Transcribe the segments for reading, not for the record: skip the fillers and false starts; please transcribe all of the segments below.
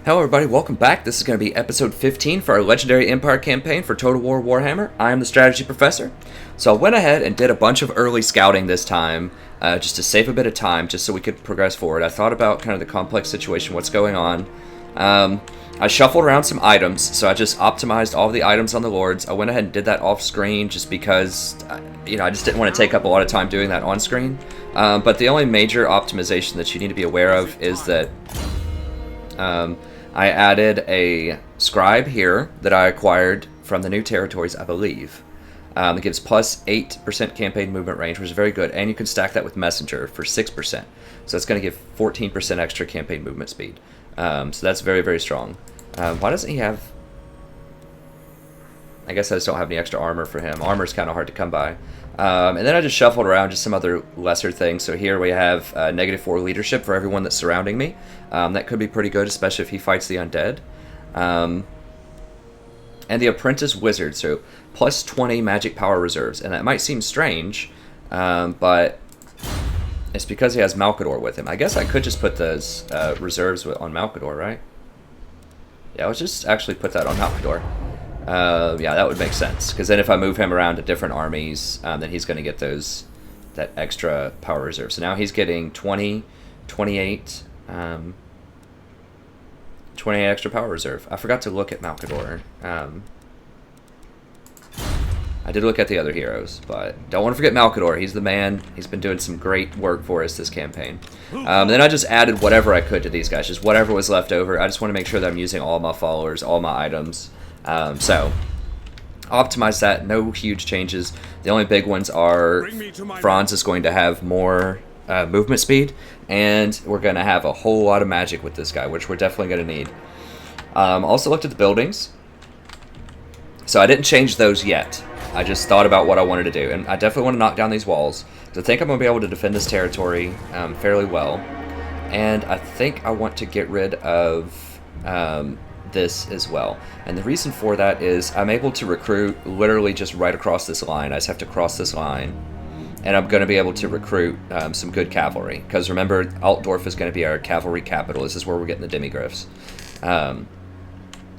Hello everybody, welcome back. This is going to be episode 15 for our Legendary Empire campaign for Total War Warhammer. I am the Strategy Professor. So I went ahead and did a bunch of early scouting this time, just to save a bit of time, just so we could progress forward. I thought about kind of the complex situation, what's going on. I shuffled around some items, so I just optimized all of the items on the Lords. I went ahead and did that off screen just because, I just didn't want to take up a lot of time doing that on screen. But the only major optimization that you need to be aware of is that I added a scribe here that I acquired from the new territories, I believe. It gives plus 8% campaign movement range, which is very good, and you can stack that with messenger for 6%. So it's going to give 14% extra campaign movement speed. So that's very, very strong. Why doesn't he have... I guess I just don't have any extra armor for him. Armor's kind of hard to come by. And then I just shuffled around just some other lesser things. So here we have -4 leadership for everyone that's surrounding me. That could be pretty good, especially if he fights the undead. And the apprentice wizard, so plus 20 magic power reserves. And that might seem strange, but it's because he has Malkador with him. I guess I could just put those reserves on Malkador, right? Yeah, let's just actually put that on Malkador. Yeah, that would make sense, because then if I move him around to different armies, then he's going to get that extra power reserve. So now he's getting 20, 28, 28 extra power reserve. I forgot to look at Malkador. I did look at the other heroes, but don't want to forget Malkador. He's the man. He's been doing some great work for us this campaign. Then I just added whatever I could to these guys, just whatever was left over. I just want to make sure that I'm using all my followers, all my items. So, optimize that, no huge changes. The only big ones are Franz is going to have more movement speed, and we're going to have a whole lot of magic with this guy, which we're definitely going to need. Also looked at the buildings. So I didn't change those yet. I just thought about what I wanted to do, and I definitely want to knock down these walls. So I think I'm going to be able to defend this territory fairly well. And I think I want to get rid of... this as well, and the reason for that is I'm able to recruit literally just right across this line. I just have to cross this line, and I'm going to be able to recruit some good cavalry, because remember, Altdorf is going to be our cavalry capital. This is where we're getting the demigriffs.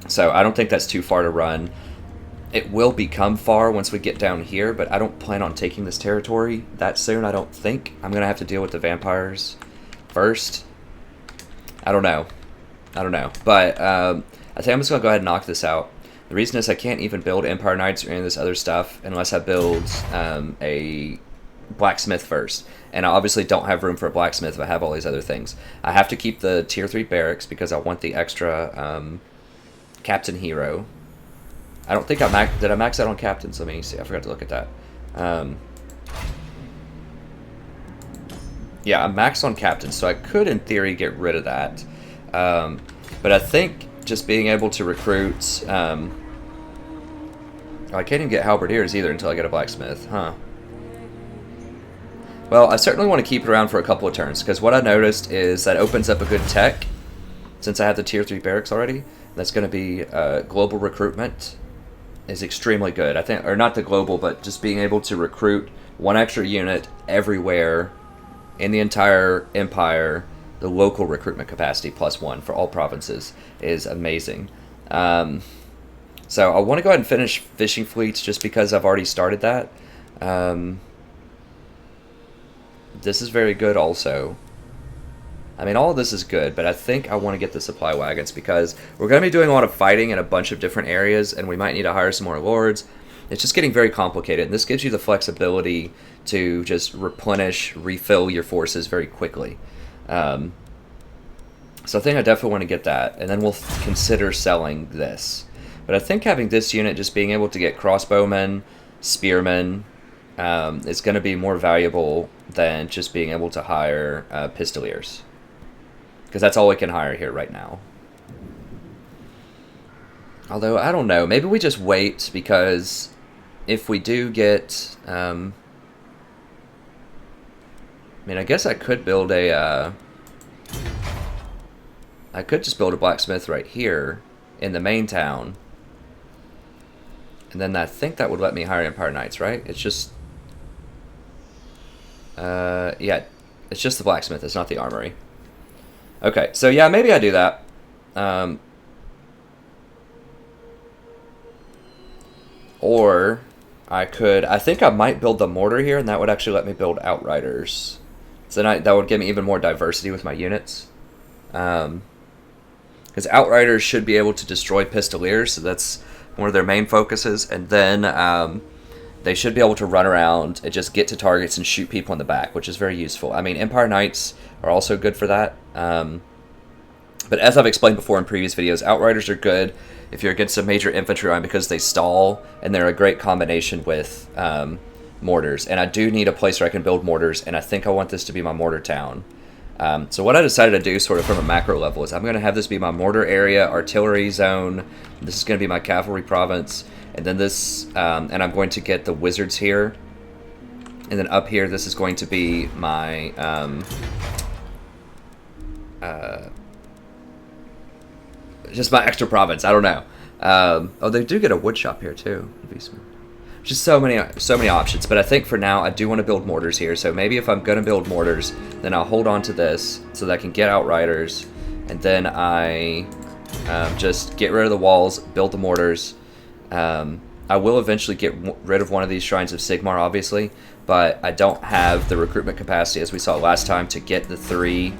So I don't think that's too far to run. It will become far once we get down here, but I don't plan on taking this territory that soon, I don't think. I'm going to have to deal with the vampires first. I don't know, but I think I'm just going to go ahead and knock this out. The reason is I can't even build Empire Knights or any of this other stuff unless I build a blacksmith first. And I obviously don't have room for a blacksmith if I have all these other things. I have to keep the tier 3 barracks because I want the extra captain hero. I don't think did I max out on captains? Let me see, I forgot to look at that. Yeah, I'm maxed on captains, so I could in theory get rid of that. But I think just being able to recruit... I can't even get halberdiers either until I get a blacksmith, huh? Well, I certainly want to keep it around for a couple of turns, because what I noticed is that opens up a good tech, since I have the tier 3 barracks already. That's going to be global recruitment is extremely good. I think, or not the global, but just being able to recruit one extra unit everywhere in the entire empire. The local recruitment capacity +1 for all provinces is amazing. So I want to go ahead and finish fishing fleets just because I've already started that. This is very good also. I mean, all of this is good, but I think I want to get the supply wagons because we're going to be doing a lot of fighting in a bunch of different areas, and we might need to hire some more lords. It's just getting very complicated, and this gives you the flexibility to just refill your forces very quickly. So I think I definitely want to get that, and then we'll consider selling this. But I think having this unit, just being able to get crossbowmen, spearmen, is going to be more valuable than just being able to hire pistoliers. Because that's all we can hire here right now. Although, I don't know, maybe we just wait, because if we do get... I mean, I guess I could build a... I could just build a blacksmith right here in the main town. And then I think that would let me hire Empire Knights, right? It's just... yeah, it's just the blacksmith, it's not the armory. Okay, so yeah, maybe I do that. Um, or I think I might build the mortar here, and that would actually let me build outriders. So then that would give me even more diversity with my units. Because outriders should be able to destroy pistoliers, so that's one of their main focuses. And then they should be able to run around and just get to targets and shoot people in the back, which is very useful. I mean, Empire Knights are also good for that. But as I've explained before in previous videos, outriders are good if you're against a major infantry line because they stall, and they're a great combination with mortars. And I do need a place where I can build mortars, and I think I want this to be my mortar town. So what I decided to do sort of from a macro level is I'm going to have this be my mortar area, artillery zone. This is going to be my cavalry province. And then this, and I'm going to get the wizards here. And then up here, this is going to be my, just my extra province. I don't know. Oh, they do get a wood shop here too. Just so many options. But I think for now, I do want to build mortars here. So maybe if I'm going to build mortars, then I'll hold on to this so that I can get outriders. And then I just get rid of the walls, build the mortars. I will eventually get rid of one of these Shrines of Sigmar, obviously. But I don't have the recruitment capacity, as we saw last time, to get the three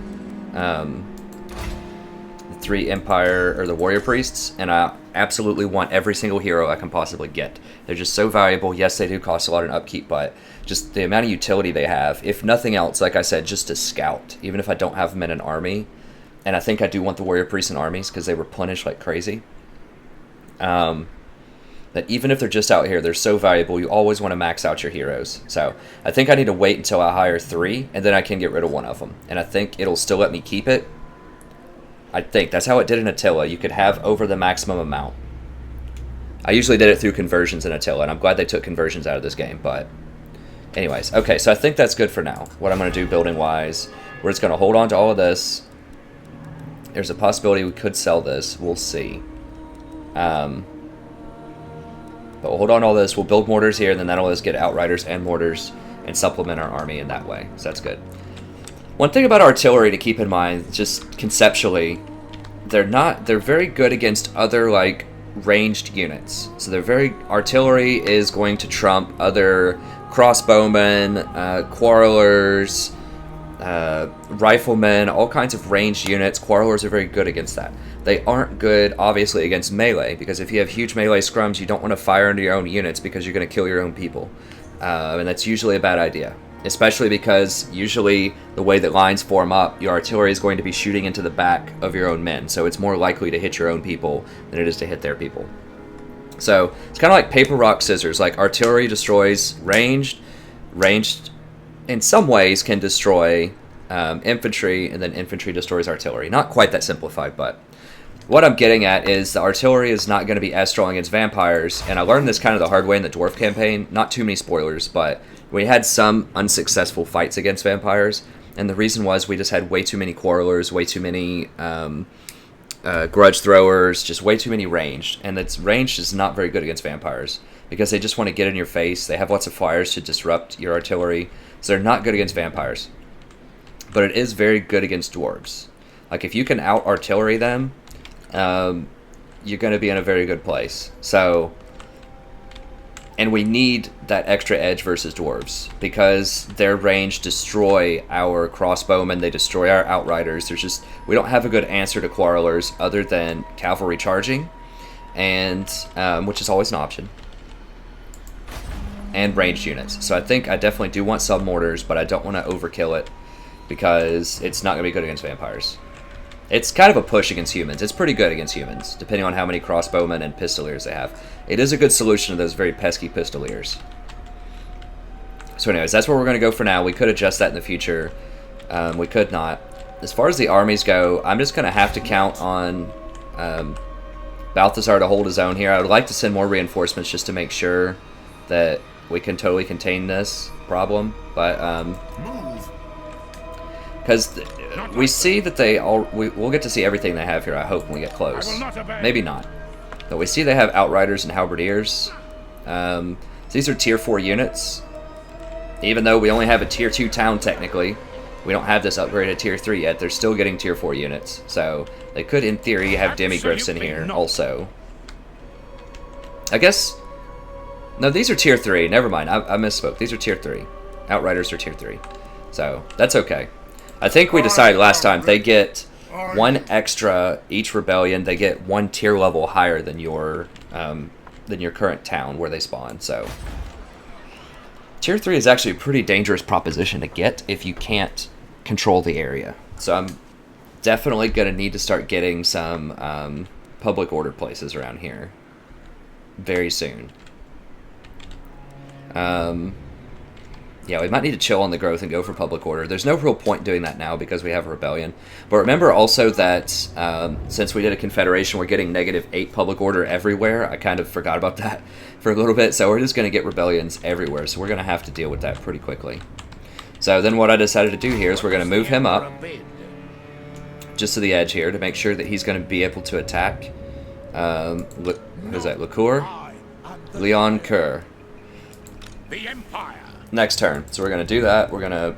Empire or the Warrior Priests, and I absolutely want every single hero I can possibly get. They're just so valuable. Yes, they do cost a lot in upkeep, but just the amount of utility they have, if nothing else, like I said, just to scout, even if I don't have them in an army. And I think I do want the Warrior Priests in armies because they replenish like crazy. That even if they're just out here, they're so valuable, you always want to max out your heroes. So I think I need to wait until I hire 3, and then I can get rid of one of them. And I think it'll still let me keep it. I think that's how it did in Attila. You could have over the maximum amount. I usually did it through conversions in Attila, and I'm glad they took conversions out of this game. But anyways, okay, so I think that's good for now. What I'm going to do building-wise, we're just going to hold on to all of this. There's a possibility we could sell this. We'll see. But we'll hold on to all this. We'll build mortars here, and then that'll let us get outriders and mortars and supplement our army in that way. So that's good. One thing about artillery to keep in mind, just conceptually, they're very good against other, like, ranged units. So artillery is going to trump other crossbowmen, quarrelers, riflemen, all kinds of ranged units. Quarrelers are very good against that. They aren't good, obviously, against melee, because if you have huge melee scrums, you don't want to fire into your own units because you're going to kill your own people. And that's usually a bad idea. Especially because usually the way that lines form up, your artillery is going to be shooting into the back of your own men. So it's more likely to hit your own people than it is to hit their people. So it's kind of like paper, rock, scissors. Like artillery destroys ranged. Ranged in some ways can destroy infantry, and then infantry destroys artillery. Not quite that simplified, but what I'm getting at is the artillery is not going to be as strong against vampires. And I learned this kind of the hard way in the Dwarf campaign. Not too many spoilers, but we had some unsuccessful fights against vampires, and the reason was we just had way too many quarrelers, way too many grudge throwers, just way too many ranged. And that's ranged is not very good against vampires because they just want to get in your face. They have lots of fires to disrupt your artillery, so they're not good against vampires. But it is very good against dwarves. Like if you can out artillery them, you're going to be in a very good place. So. And we need that extra edge versus dwarves because their range destroy our crossbowmen, they destroy our outriders. We don't have a good answer to quarrelers other than cavalry charging, and which is always an option, and ranged units. So I think I definitely do want sub-mortars, but I don't want to overkill it because it's not going to be good against vampires. It's kind of a push against humans. It's pretty good against humans, depending on how many crossbowmen and pistoliers they have. It is a good solution to those very pesky pistoliers. So anyways, that's where we're going to go for now. We could adjust that in the future. We could not. As far as the armies go, I'm just going to have to count on Balthazar to hold his own here. I would like to send more reinforcements just to make sure that we can totally contain this problem. But, because we see that we'll get to see everything they have here, I hope, when we get close. Maybe not. But we see they have Outriders and Halberdiers. These are tier 4 units. Even though we only have a tier 2 town, technically. We don't have this upgraded tier 3 yet. They're still getting tier 4 units. So they could, in theory, have demigriffs in here also. I guess... No, these are tier 3. Never mind. I misspoke. These are tier 3. Outriders are tier 3. So that's okay. I think we decided last time they get 1 extra each rebellion. They get 1 tier level higher than your current town where they spawn. So tier 3 is actually a pretty dangerous proposition to get if you can't control the area. So I'm definitely going to need to start getting some public order places around here very soon. Yeah, we might need to chill on the growth and go for public order. There's no real point doing that now because we have a rebellion. But remember also that since we did a confederation, we're getting -8 public order everywhere. I kind of forgot about that for a little bit. So we're just going to get rebellions everywhere. So we're going to have to deal with that pretty quickly. So then what I decided to do here is we're going to move him up just to the edge here to make sure that he's going to be able to attack. What is that? Licour? Leon Kerr. The Empire. Next turn. So we're going to do that. We're going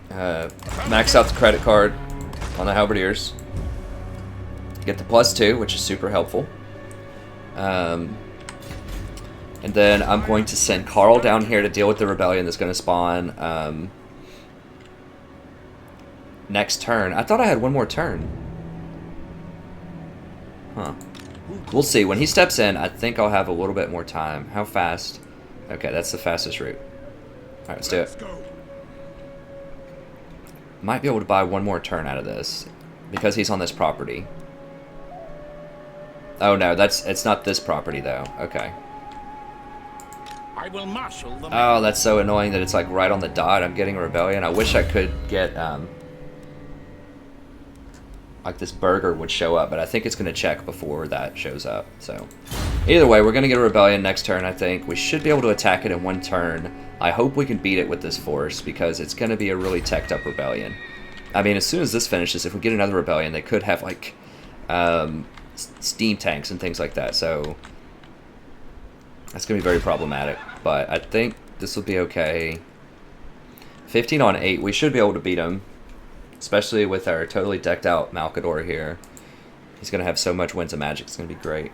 to max out the credit card on the Halberdiers. Get the +2, which is super helpful. And then I'm going to send Carl down here to deal with the rebellion that's going to spawn next turn. I thought I had one more turn. Huh. We'll see. When he steps in, I think I'll have a little bit more time. How fast? Okay, that's the fastest route. Alright, let's do it. Might be able to buy one more turn out of this because he's on this property. Oh no, it's not this property though. Okay. I will marshal the Oh, that's so annoying that it's like right on the dot. I'm getting a rebellion. I wish I could get like this burger would show up, but I think it's going to check before that shows up. So either way, we're going to get a rebellion next turn, I think. We should be able to attack it in one turn. I hope we can beat it with this force because it's going to be a really teched up rebellion. I mean, as soon as this finishes, if we get another rebellion, they could have like steam tanks and things like that. So that's going to be very problematic, but I think this will be okay. 15 on 8, we should be able to beat him. Especially with our totally decked out Malcador here. He's going to have so much Winds of Magic. It's going to be great.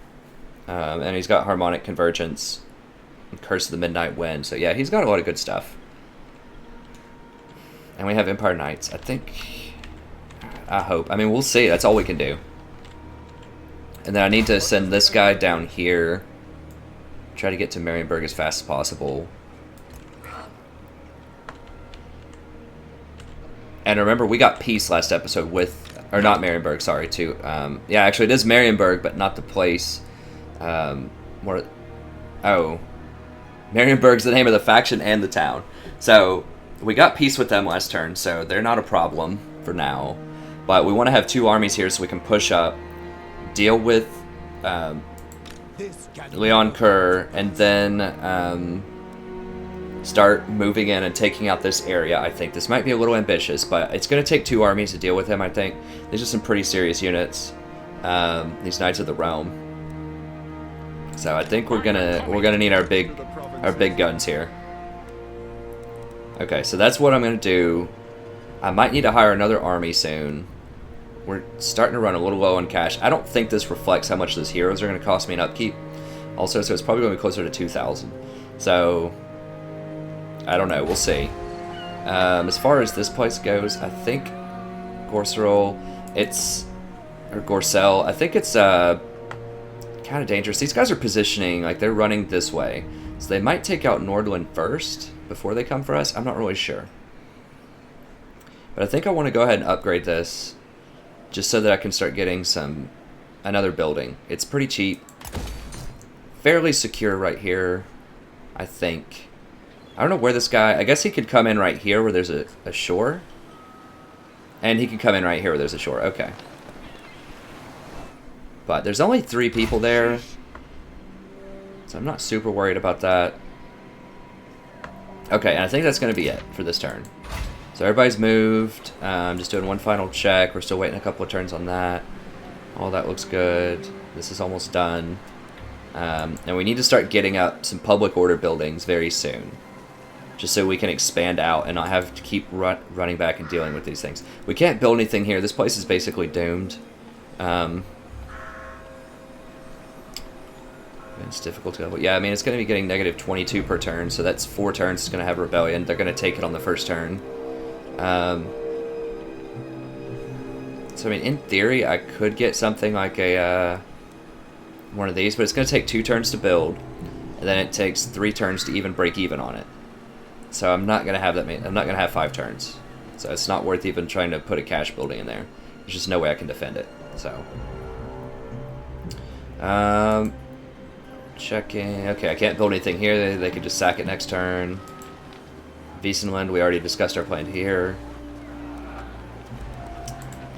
And he's got Harmonic Convergence and Curse of the Midnight Wind. So yeah, he's got a lot of good stuff. And we have Empire Knights. I think... I hope. I mean, we'll see. That's all we can do. And then I need to send this guy down here. Try to get to Marienburg as fast as possible. And remember, we got peace last episode with, or not Marienburg, sorry, too. Yeah, actually, it is Marienburg, but not the place. More, oh, Marienburg's the name of the faction and the town. So we got peace with them last turn, so they're not a problem for now. But we want to have 2 armies here so we can push up, deal with Leon Kerr, and then start moving in and taking out this area. I think this might be a little ambitious, but it's going to take 2 armies to deal with him. I think these are some pretty serious units. These Knights of the Realm. So I think we're gonna need our big guns here. Okay, so that's what I'm gonna do. I might need to hire another army soon. We're starting to run a little low on cash. I don't think this reflects how much those heroes are going to cost me in upkeep. Also, so it's probably going to be closer to 2,000. So I don't know. We'll see. As far as this place goes, I think Gorcel, I think it's kind of dangerous. These guys are positioning, like they're running this way. So they might take out Nordland first before they come for us. I'm not really sure. But I think I want to go ahead and upgrade this just so that I can start getting another building. It's pretty cheap. Fairly secure right here, I think. I don't know where this guy... I guess he could come in right here where there's a shore. And he can come in right here where there's a shore. Okay. But there's only 3 people there. So I'm not super worried about that. Okay, and I think that's going to be it for this turn. So everybody's moved. I'm just doing one final check. We're still waiting a couple of turns on that. All that looks good. This is almost done. And we need to start getting up some public order buildings very soon. just so we can expand out and not have to keep running back and dealing with these things. We can't build anything here. This place is basically doomed. It's difficult to go. Yeah, I mean, it's going to be getting negative 22 per turn, so that's 4 turns. It's going to have Rebellion. They're going to take it on the first turn. So, I mean, in theory, I could get something like a one of these, but it's going to take 2 turns to build, and then it takes 3 turns to even break even on it. So I'm not going to have that many. I'm not going to have 5 turns. So it's not worth even trying to put a cash building in there. There's just no way I can defend it. So, checking. Okay, I can't build anything here. They could just sack it next turn. Wiesenland, we already discussed our plan here.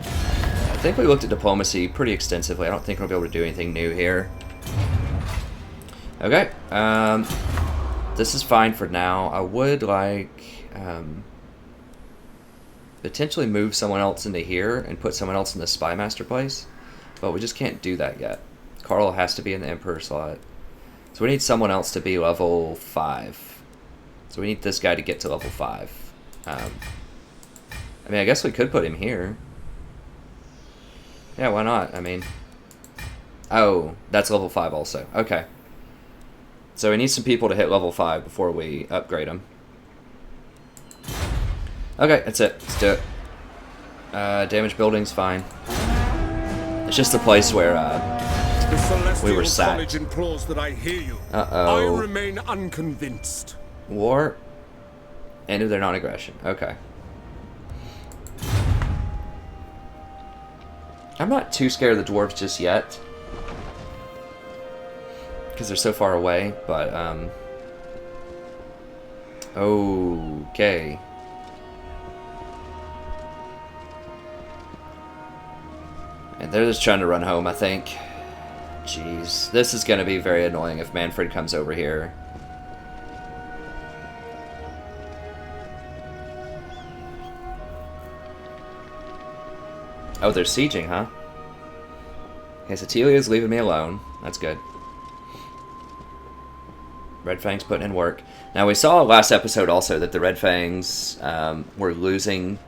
I think we looked at diplomacy pretty extensively. I don't think we'll be able to do anything new here. Okay, this is fine for now. I would like potentially move someone else into here and put someone else in the Spy Master place, but we just can't do that yet. Carl has to be in the Emperor slot. So we need someone else to be level 5. So we need this guy to get to level 5. I mean, I guess we could put him here. Yeah, why not? I mean... Oh, that's level 5 also. Okay. So we need some people to hit level 5 before we upgrade them. Okay, that's it. Let's do it. Damage building's fine. It's just the place where we were sacked. I remain unconvinced. War. End of their non-aggression. Okay. I'm not too scared of the dwarves just yet, because they're so far away, but, okay. And they're just trying to run home, I think. Jeez. This is going to be very annoying if Manfred comes over here. Oh, they're sieging, huh? Okay, so Telia's leaving me alone. That's good. Red Fang's putting in work. Now, we saw last episode also that the Red Fangs were losing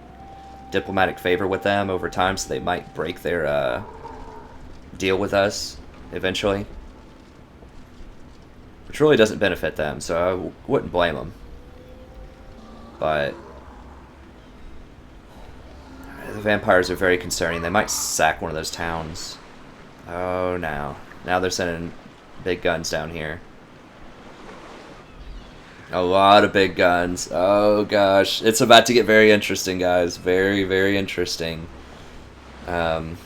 diplomatic favor with them over time, so they might break their deal with us eventually. Which really doesn't benefit them, so I wouldn't blame them. But the vampires are very concerning. They might sack one of those towns. Oh, no. Now they're sending big guns down here. A lot of big guns. Oh, gosh. It's about to get very interesting, guys. Very, very interesting. So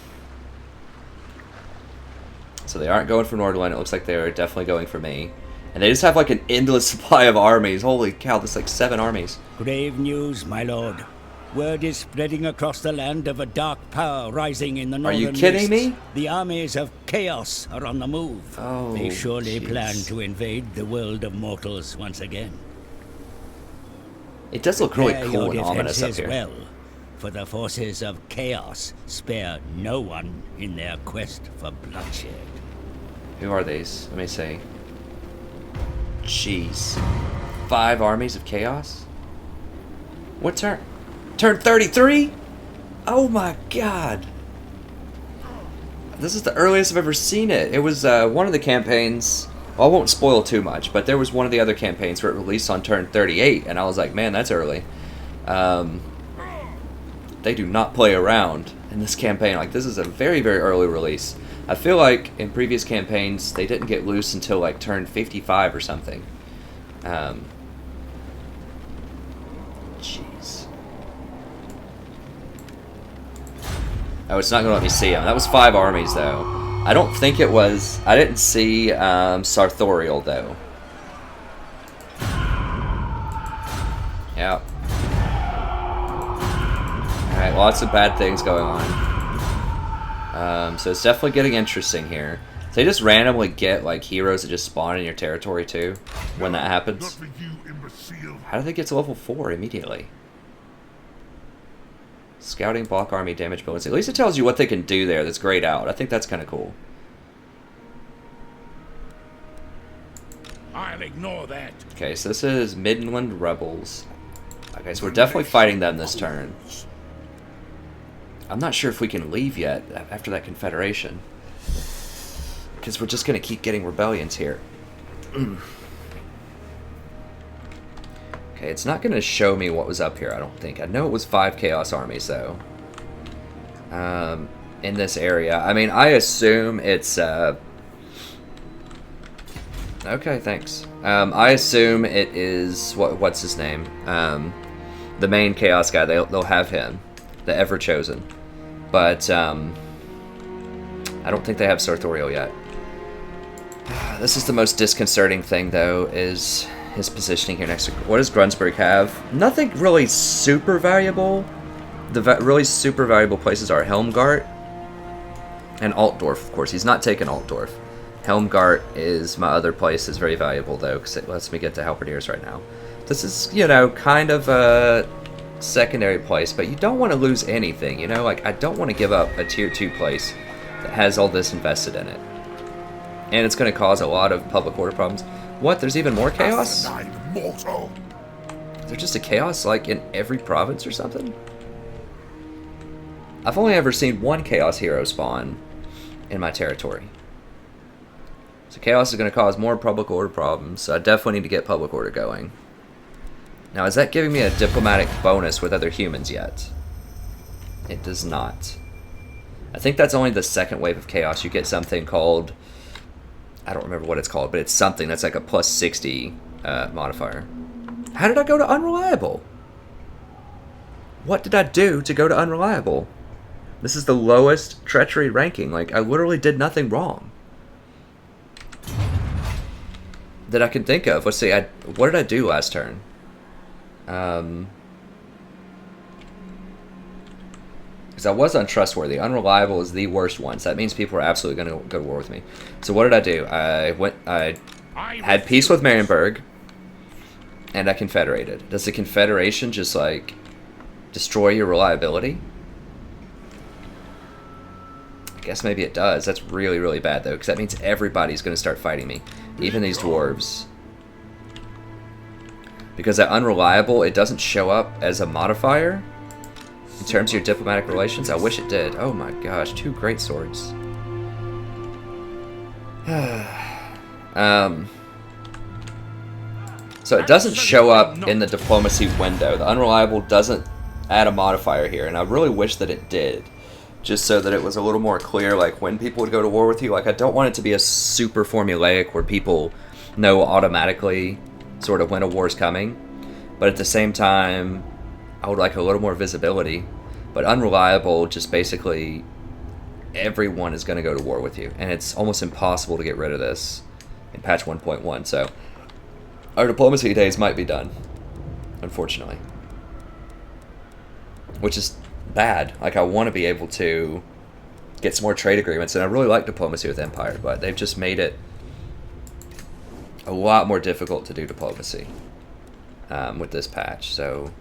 they aren't going for Nordland. It looks like they're definitely going for me. And they just have like an endless supply of armies. Holy cow, there's like 7 armies. Grave news, my lord. Word is spreading across the land of a dark power rising in the northern Are you kidding mists. me? The armies of chaos are on the move. Oh, they surely geez. plan to invade the world of mortals once again. It does look really Prepare cool your and ominous up defenses here. well, for the forces of chaos spare no one in their quest for bloodshed. Who are these? Let me see. Jeez. 5 armies of chaos? What turn? Turn 33? Oh my god. This is the earliest I've ever seen it. It was one of the campaigns. Well, I won't spoil too much, but there was one of the other campaigns where it released on turn 38, and I was like, man, that's early. They do not play around in this campaign. Like, this is a very, very early release. I feel like in previous campaigns, they didn't get loose until like turn 55 or something. Jeez. Oh, it's not going to let me see them. That was 5 armies, though. I don't think it was... I didn't see Sartorial, though. Yeah. Alright, lots of bad things going on. So it's definitely getting interesting here. So they just randomly get, like, heroes that just spawn in your territory, too, when that happens. How do they get to level 4 immediately? Scouting, block army, damage bonus. At least it tells you what they can do there that's grayed out. I think that's kind of cool. I'll ignore that. Okay, so this is Midland Rebels. Okay, so we're definitely fighting them this turn. I'm not sure if we can leave yet after that Confederation. Because we're just going to keep getting rebellions here. Okay, it's not going to show me what was up here, I don't think. I know it was 5 Chaos Armies, though. In this area. I mean, I assume it's... Okay, thanks. I assume it is... What's his name? The main Chaos guy. They'll have him. The Ever-Chosen. But, I don't think they have Sartorial yet. This is the most disconcerting thing, though, is his positioning here next to... What does Grunsburg have? Nothing really super valuable. The really super valuable places are Helmgart and Altdorf, of course. He's not taken Altdorf. Helmgart is my other place, is very valuable, though, because it lets me get to Halberdiers right now. This is, you know, kind of a secondary place, but you don't want to lose anything, you know? Like, I don't want to give up a Tier 2 place that has all this invested in it. And it's going to cause a lot of public order problems. What? There's even more chaos? Is there just a chaos, like, in every province or something? I've only ever seen one Chaos hero spawn in my territory. So Chaos is going to cause more public order problems, so I definitely need to get public order going. Now, is that giving me a diplomatic bonus with other humans yet? It does not. I think that's only the second wave of Chaos. You get something called... I don't remember what it's called, but it's something that's like a plus 60 modifier. How did I go to Unreliable? What did I do to go to Unreliable? This is the lowest treachery ranking. Like, I literally did nothing wrong that I can think of. Let's see, what did I do last turn? Because I was untrustworthy. Unreliable is the worst one, so that means people are absolutely going to go to war with me. So what did I do? I had peace with Marienburg, and I confederated. Does the confederation just, like, destroy your reliability? I guess maybe it does. That's really, really bad, though, because that means everybody's going to start fighting me, even these dwarves. Because that Unreliable, it doesn't show up as a modifier in terms of your diplomatic relations. I wish it did. Oh my gosh, 2 great swords. So it doesn't show up in the diplomacy window. The Unreliable doesn't add a modifier here, and I really wish that it did. Just so that it was a little more clear, like, when people would go to war with you. Like, I don't want it to be a super formulaic where people know automatically sort of when a war's coming. But at the same time, I would like a little more visibility. But Unreliable, just basically, everyone is going to go to war with you. And it's almost impossible to get rid of this in patch 1.1. So, our diplomacy days might be done, unfortunately. Which is bad. Like, I want to be able to get some more trade agreements, and I really like diplomacy with Empire, but they've just made it a lot more difficult to do diplomacy with this patch. So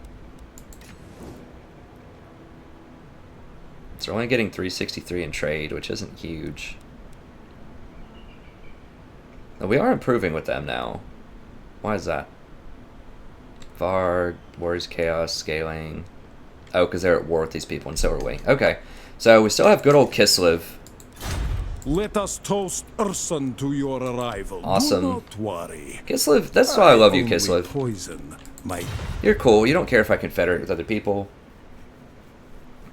they're only getting 363 in trade, which isn't huge. Now, we are improving with them now. Why is that? Varg, Warriors Chaos, Scaling. Oh, because they're at war with these people, and so are we. Okay, so we still have good old Kislev. Let us toast Ursun to your arrival. Awesome. Do not worry. Kislev, that's why I love you, Kislev. Poison, my... You're cool. You don't care if I confederate with other people.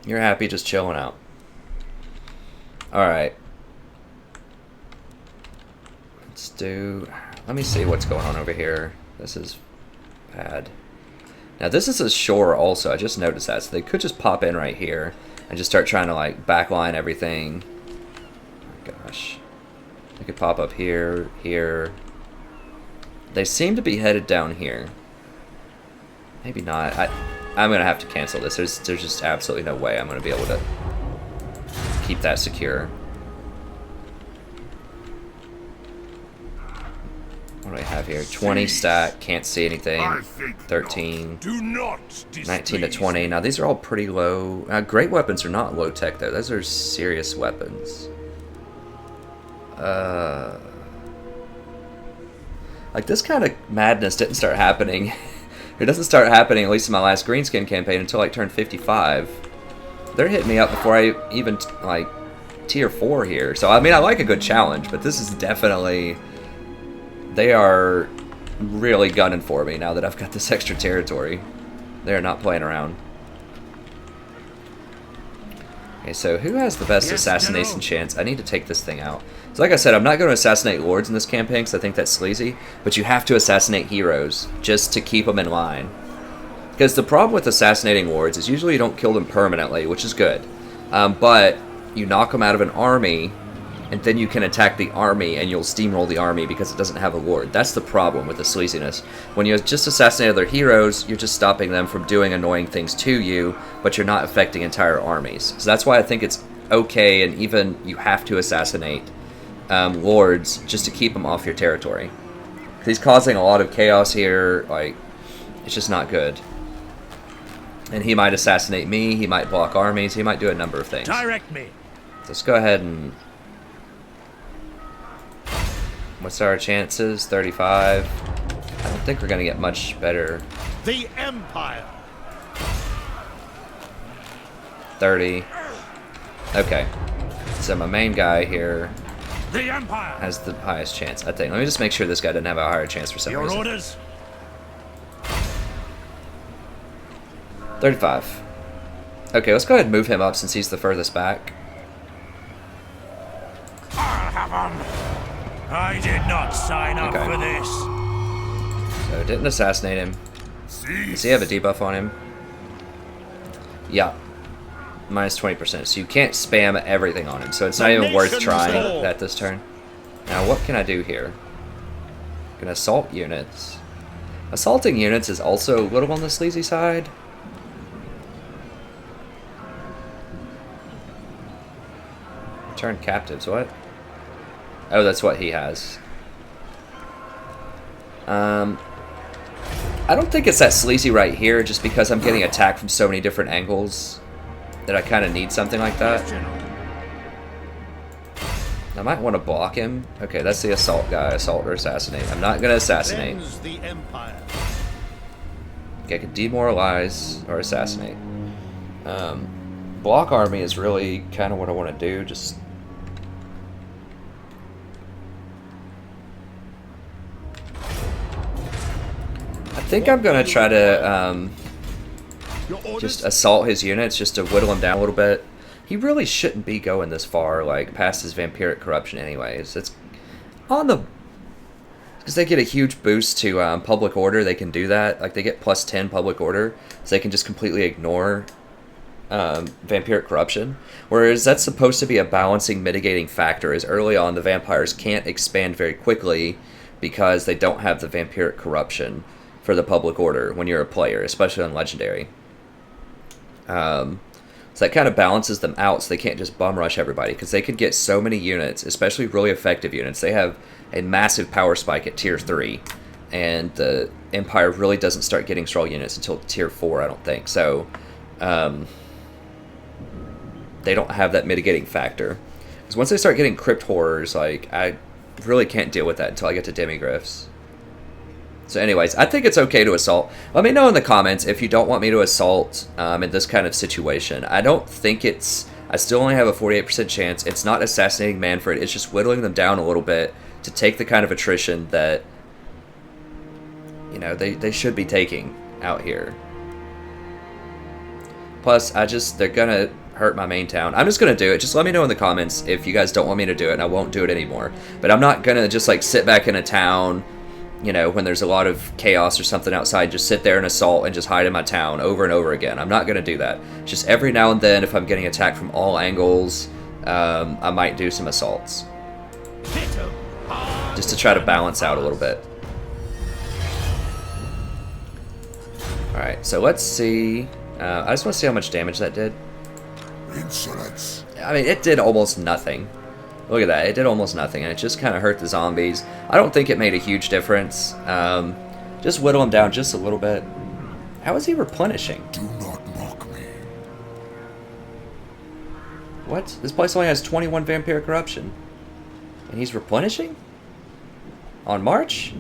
You're happy just chilling out. Alright. Let's do... Let me see what's going on over here. This is bad. Now, this is a shore also. I just noticed that. So they could just pop in right here and just start trying to, like, backline everything. Oh, gosh. They could pop up here, here. They seem to be headed down here. Maybe not. I'm going to have to cancel this. There's just absolutely no way I'm going to be able to keep that secure. What do I have here? 20 stat, can't see anything. 13, 19 to 20. Now these are all pretty low. Great weapons are not low tech though. Those are serious weapons. Like, this kind of madness didn't start happening. It doesn't start happening, at least in my last Greenskin campaign, until like turn 55. They're hitting me up before I even, like, tier 4 here. So, I mean, I like a good challenge, but this is definitely... They are really gunning for me now that I've got this extra territory. They're not playing around. Okay, so who has the best assassination chance? I need to take this thing out. So like I said, I'm not going to assassinate lords in this campaign because I think that's sleazy, but you have to assassinate heroes just to keep them in line. Because the problem with assassinating lords is usually you don't kill them permanently, which is good. But you knock them out of an army, and then you can attack the army, and you'll steamroll the army because it doesn't have a lord. That's the problem with the sleaziness. When you just assassinate other heroes, you're just stopping them from doing annoying things to you, but you're not affecting entire armies. So that's why I think it's okay, and even you have to assassinate lords just to keep them off your territory. He's causing a lot of chaos here. Like, it's just not good. And he might assassinate me, he might block armies, he might do a number of things. Direct me. So let's go ahead and... What's our chances? 35. I don't think we're going to get much better. The Empire. 30. Okay. So my main guy here The Empire. has the highest chance, I think. Let me just make sure this guy doesn't have a higher chance for some Your reason. orders. 35. Okay, let's go ahead and move him up since he's the furthest back. I'll have him. I did not sign up Okay. for this. So didn't assassinate him. Does he have a debuff on him? Yeah. Minus 20%. So you can't spam everything on him. So it's not even worth trying at this turn. Now what can I do here? I can assault units. Assaulting units is also a little on the sleazy side. Turn captives, what? Oh, that's what he has. I don't think it's that sleazy right here, just because I'm getting attacked from so many different angles that I kind of need something like that. I might want to block him. Okay, that's the assault guy. Assault or assassinate. I'm not going to assassinate. The Empire. Okay, I could demoralize or assassinate. Block army is really kind of what I want to do. Just... I think I'm going to try to just assault his units just to whittle him down a little bit. He really shouldn't be going this far, like, past his vampiric corruption anyways. It's on the... Because they get a huge boost to public order, they can do that. Like, they get plus 10 public order, so they can just completely ignore vampiric corruption. Whereas that's supposed to be a balancing, mitigating factor, as early on the vampires can't expand very quickly because they don't have the vampiric corruption for the public order when you're a player, especially on Legendary. So that kind of balances them out so they can't just bum rush everybody, because they could get so many units, especially really effective units. They have a massive power spike at tier 3, and the Empire really doesn't start getting strong units until tier 4, I don't think. So they don't have that mitigating factor. Because once they start getting crypt horrors, like, I really can't deal with that until I get to demigryphs. So anyways, I think it's okay to assault. Let me know in the comments if you don't want me to assault in this kind of situation. I don't think it's... I still only have a 48% chance. It's not assassinating Manfred. It's just whittling them down a little bit to take the kind of attrition that, you know, they should be taking out here. Plus, they're gonna hurt my main town. I'm just gonna do it. Just let me know in the comments if you guys don't want me to do it, and I won't do it anymore. But I'm not gonna just, like, sit back in a town, you know, when there's a lot of chaos or something outside, just sit there and assault and just hide in my town over and over again. I'm not going to do that. Just every now and then, if I'm getting attacked from all angles, I might do some assaults. Just to try to balance out a little bit. Alright, so let's see. I just want to see how much damage that did. Insolence. I mean, it did almost nothing. Look at that, it did almost nothing, and it just kind of hurt the zombies. I don't think it made a huge difference. Just whittle him down just a little bit. How is he replenishing? Do not mock me. What? This place only has 21 vampiric corruption. And he's replenishing? On March?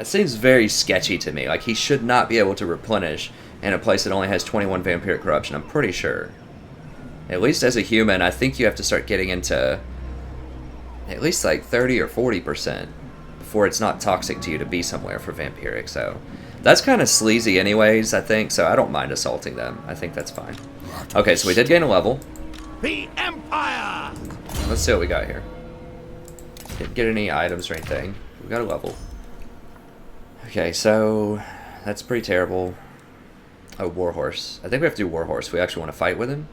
That seems very sketchy to me. Like, he should not be able to replenish in a place that only has 21 vampiric corruption, I'm pretty sure. At least as a human, I think you have to start getting into at least like 30 or 40% before it's not toxic to you to be somewhere for vampiric, so that's kind of sleazy anyways, I think, so I don't mind assaulting them. I think that's fine. Okay, so we did gain a level. The Empire! Let's see what we got here. Didn't get any items or anything. We got a level. Okay, so that's pretty terrible. Oh, Warhorse. I think we have to do Warhorse. We actually want to fight with him.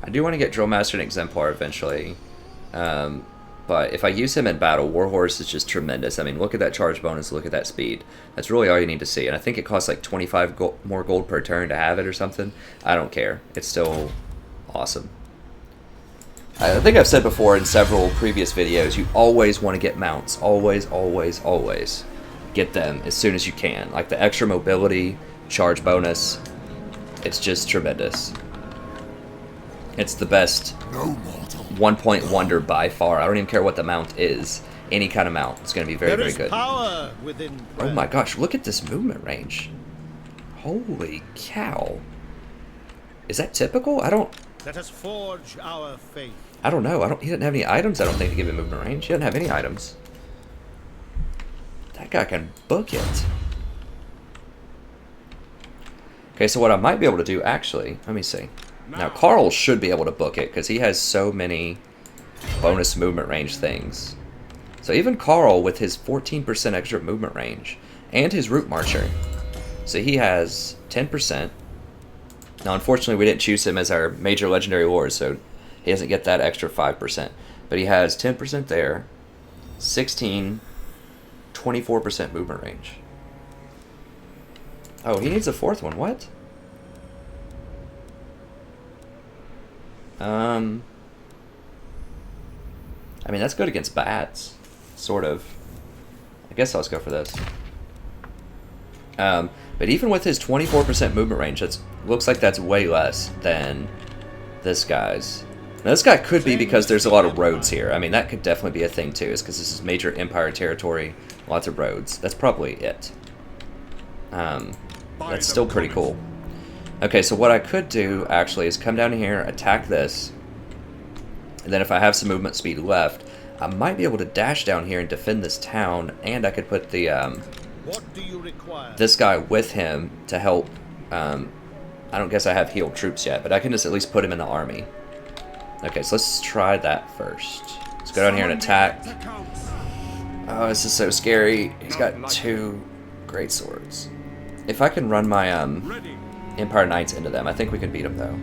I do want to get Drillmaster and Exemplar eventually. But if I use him in battle, Warhorse is just tremendous. I mean, look at that charge bonus, look at that speed. That's really all you need to see. And I think it costs like 25 more gold per turn to have it or something. I don't care. It's still awesome. I think I've said before in several previous videos, you always want to get mounts. Always, always, always. Get them as soon as you can. Like the extra mobility, charge bonus. It's just tremendous. It's the best No mortal. 1-point wonder by far. I don't even care what the mount is. Any kind of mount. It's going to be very, very good. Power within Oh my gosh, look at this movement range. Holy cow. Is that typical? Let us forge our faith. I don't know. He didn't have any items, I don't think, to give him movement range. He doesn't have any items. That guy can book it. Okay, so what I might be able to do, actually, let me see. Now, Carl should be able to book it, because he has so many bonus movement range things. So even Carl, with his 14% extra movement range, and his Root Marcher, so he has 10%. Now, unfortunately, we didn't choose him as our major legendary lord, so he doesn't get that extra 5%. But he has 10% there, 16, 24% movement range. Oh, he needs a fourth one. What? I mean, that's good against bats. Sort of. I guess I'll just go for this. But even with his 24% movement range, it looks like that's way less than this guy's. Now, this guy could be because there's a lot of roads here. I mean, that could definitely be a thing, too, is because this is major Empire territory, lots of roads. That's probably it. That's still pretty cool. Okay, so what I could do, actually, is come down here, attack this, and then if I have some movement speed left, I might be able to dash down here and defend this town, and I could put the, What do you require? this guy with him to help. I don't guess I have healed troops yet, but I can just at least put him in the army. Okay, so let's try that first. Let's go down here and attack. Oh, this is so scary. He's got 2 great swords. If I can run my Empire Knights into them, I think we can beat them, though.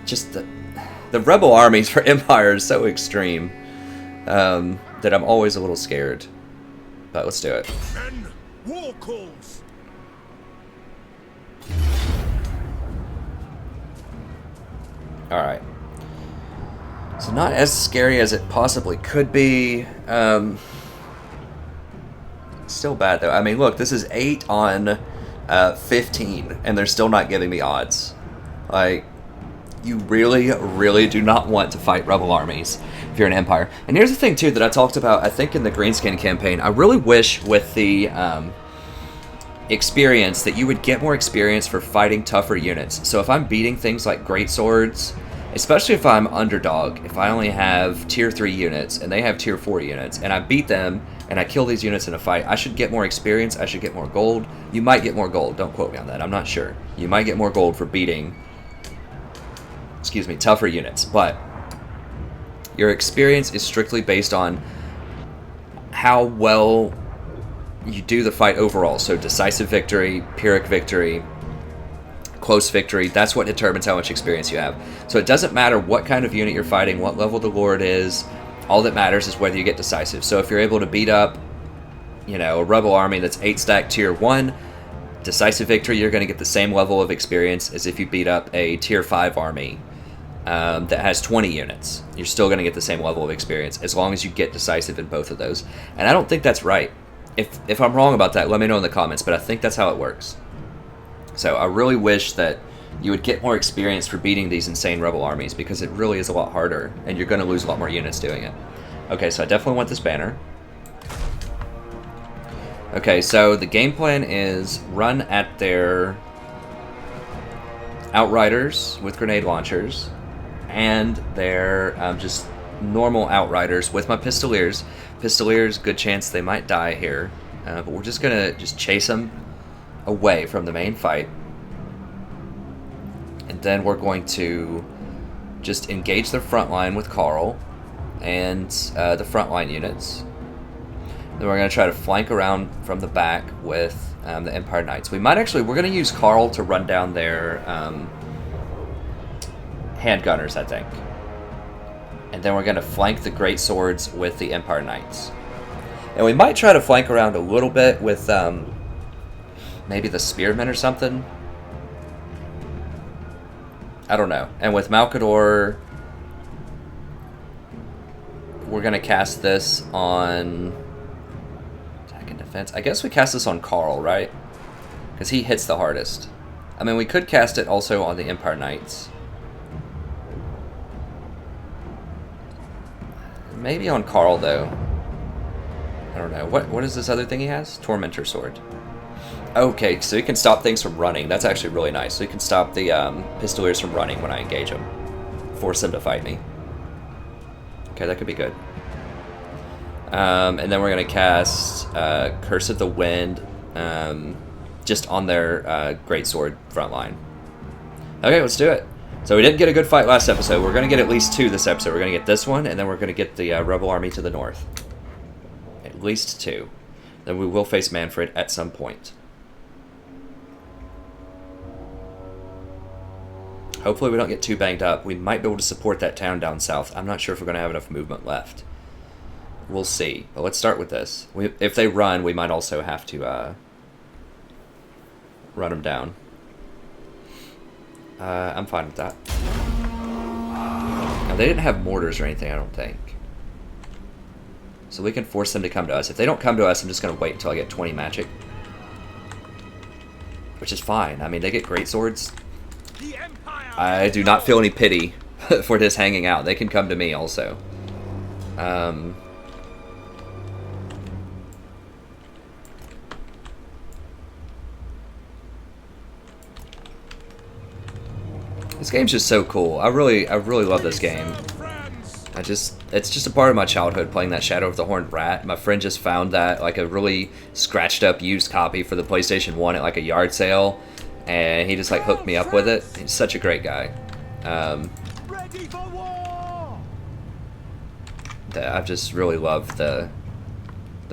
Just the rebel armies for Empire is so extreme that I'm always a little scared. But let's do it. Men, war calls! Alright. So not as scary as it possibly could be. Still bad, though. I mean, look, this is 8 on 15, and they're still not giving me odds. Like, you really, really do not want to fight rebel armies if you're an Empire. And here's the thing, too, that I talked about, I think, in the Greenskin campaign. I really wish with the experience that you would get more experience for fighting tougher units. So if I'm beating things like great swords, especially if I'm underdog, if I only have tier 3 units and they have tier 4 units, and I beat them and I kill these units in a fight, I should get more experience, I should get more gold. You might get more gold, don't quote me on that, I'm not sure. You might get more gold for beating, excuse me, tougher units, but your experience is strictly based on how well you do the fight overall. So decisive victory, Pyrrhic victory, close victory, that's what determines how much experience you have. So it doesn't matter what kind of unit you're fighting, what level the lord is, all that matters is whether you get decisive. So if you're able to beat up, you know, a rebel army that's 8 stack tier 1, decisive victory, you're going to get the same level of experience as if you beat up a tier 5 army that has 20 units. You're still going to get the same level of experience as long as you get decisive in both of those. And I don't think that's right. If I'm wrong about that, let me know in the comments, but I think that's how it works. So I really wish that you would get more experience for beating these insane rebel armies, because it really is a lot harder, and you're going to lose a lot more units doing it. Okay, so I definitely want this banner. Okay, so the game plan is run at their Outriders with grenade launchers and their just normal Outriders with my Pistoliers. Pistoliers, good chance they might die here, but we're just gonna chase them away from the main fight, and then we're going to just engage their front line with Carl and the frontline units. Then we're going to try to flank around from the back with the Empire Knights. We're going to use Carl to run down their handgunners, I think. And then we're going to flank the Great Swords with the Empire Knights. And we might try to flank around a little bit with maybe the Spearmen or something. I don't know. And with Malkador, we're going to cast this on attack and defense. I guess we cast this on Carl, right? Because he hits the hardest. I mean, we could cast it also on the Empire Knights. Maybe on Carl, though. I don't know. What is this other thing he has? Tormentor Sword. Okay, so he can stop things from running. That's actually really nice. So he can stop the Pistoliers from running when I engage them. Force them to fight me. Okay, that could be good. And then we're going to cast Curse of the Wind just on their Greatsword front line. Okay, let's do it. So we didn't get a good fight last episode. We're going to get at least 2 this episode. We're going to get this one, and then we're going to get the Rebel Army to the north. At least 2. Then we will face Manfred at some point. Hopefully we don't get too banged up. We might be able to support that town down south. I'm not sure if we're going to have enough movement left. We'll see. But let's start with this. If they run, we might also have to run them down. I'm fine with that. Now, they didn't have mortars or anything, I don't think. So we can force them to come to us. If they don't come to us, I'm just going to wait until I get 20 magic. Which is fine. I mean, they get great swords. I do not feel any pity for this hanging out. They can come to me also. This game's just so cool. I really love this game. It's just a part of my childhood playing that Shadow of the Horned Rat. My friend just found that, like, a really scratched up used copy for the PlayStation 1 at like a yard sale, and he just like hooked me up with it. He's such a great guy. I've just really loved the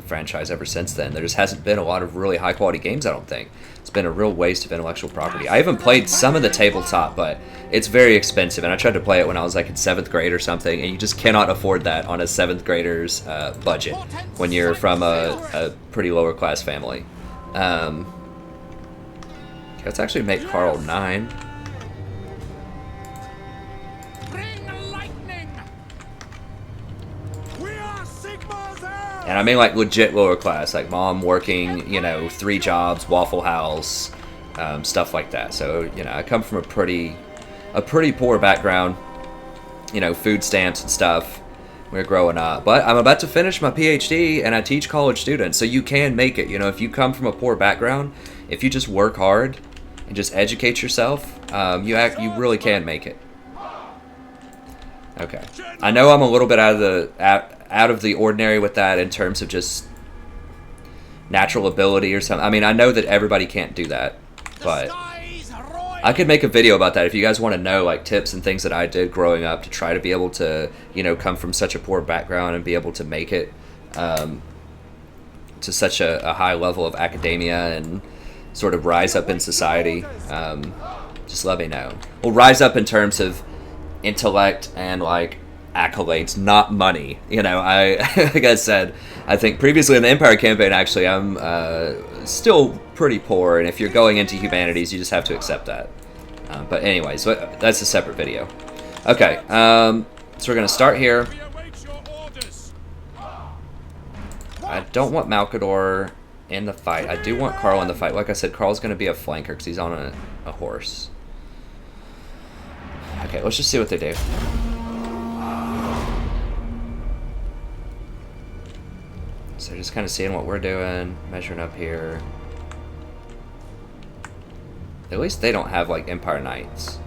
franchise ever since then. There just hasn't been a lot of really high quality games, I don't think. It's been a real waste of intellectual property. I even played some of the tabletop, but it's very expensive, and I tried to play it when I was like in 7th grade or something, and you just cannot afford that on a 7th grader's budget when you're from a pretty lower class family. Let's actually make Carl 9. And I mean like legit lower class, like mom working, you know, 3 jobs, Waffle House, stuff like that. So, you know, I come from a pretty poor background, you know, food stamps and stuff when we're growing up. But I'm about to finish my PhD, and I teach college students, so you can make it. You know, if you come from a poor background, if you just work hard and just educate yourself, you really can make it. Okay, I know I'm a little bit out of the ordinary with that in terms of just natural ability or something. I mean, I know that everybody can't do that, but I could make a video about that if you guys want to know, like, tips and things that I did growing up to try to be able to, you know, come from such a poor background and be able to make it to such a high level of academia and sort of rise up in society. Just let me know. Well, rise up in terms of intellect and, like, accolades, not money. You know, like I said, I think previously in the Empire campaign, actually, I'm still pretty poor, and if you're going into humanities, you just have to accept that. But anyways, that's a separate video. Okay, so we're going to start here. I don't want Malkador in the fight. I do want Carl in the fight. Like I said, Carl's going to be a flanker because he's on a horse. Okay, let's just see what they do. They're just kind of seeing what we're doing, measuring up here. At least they don't have, like, Empire Knights.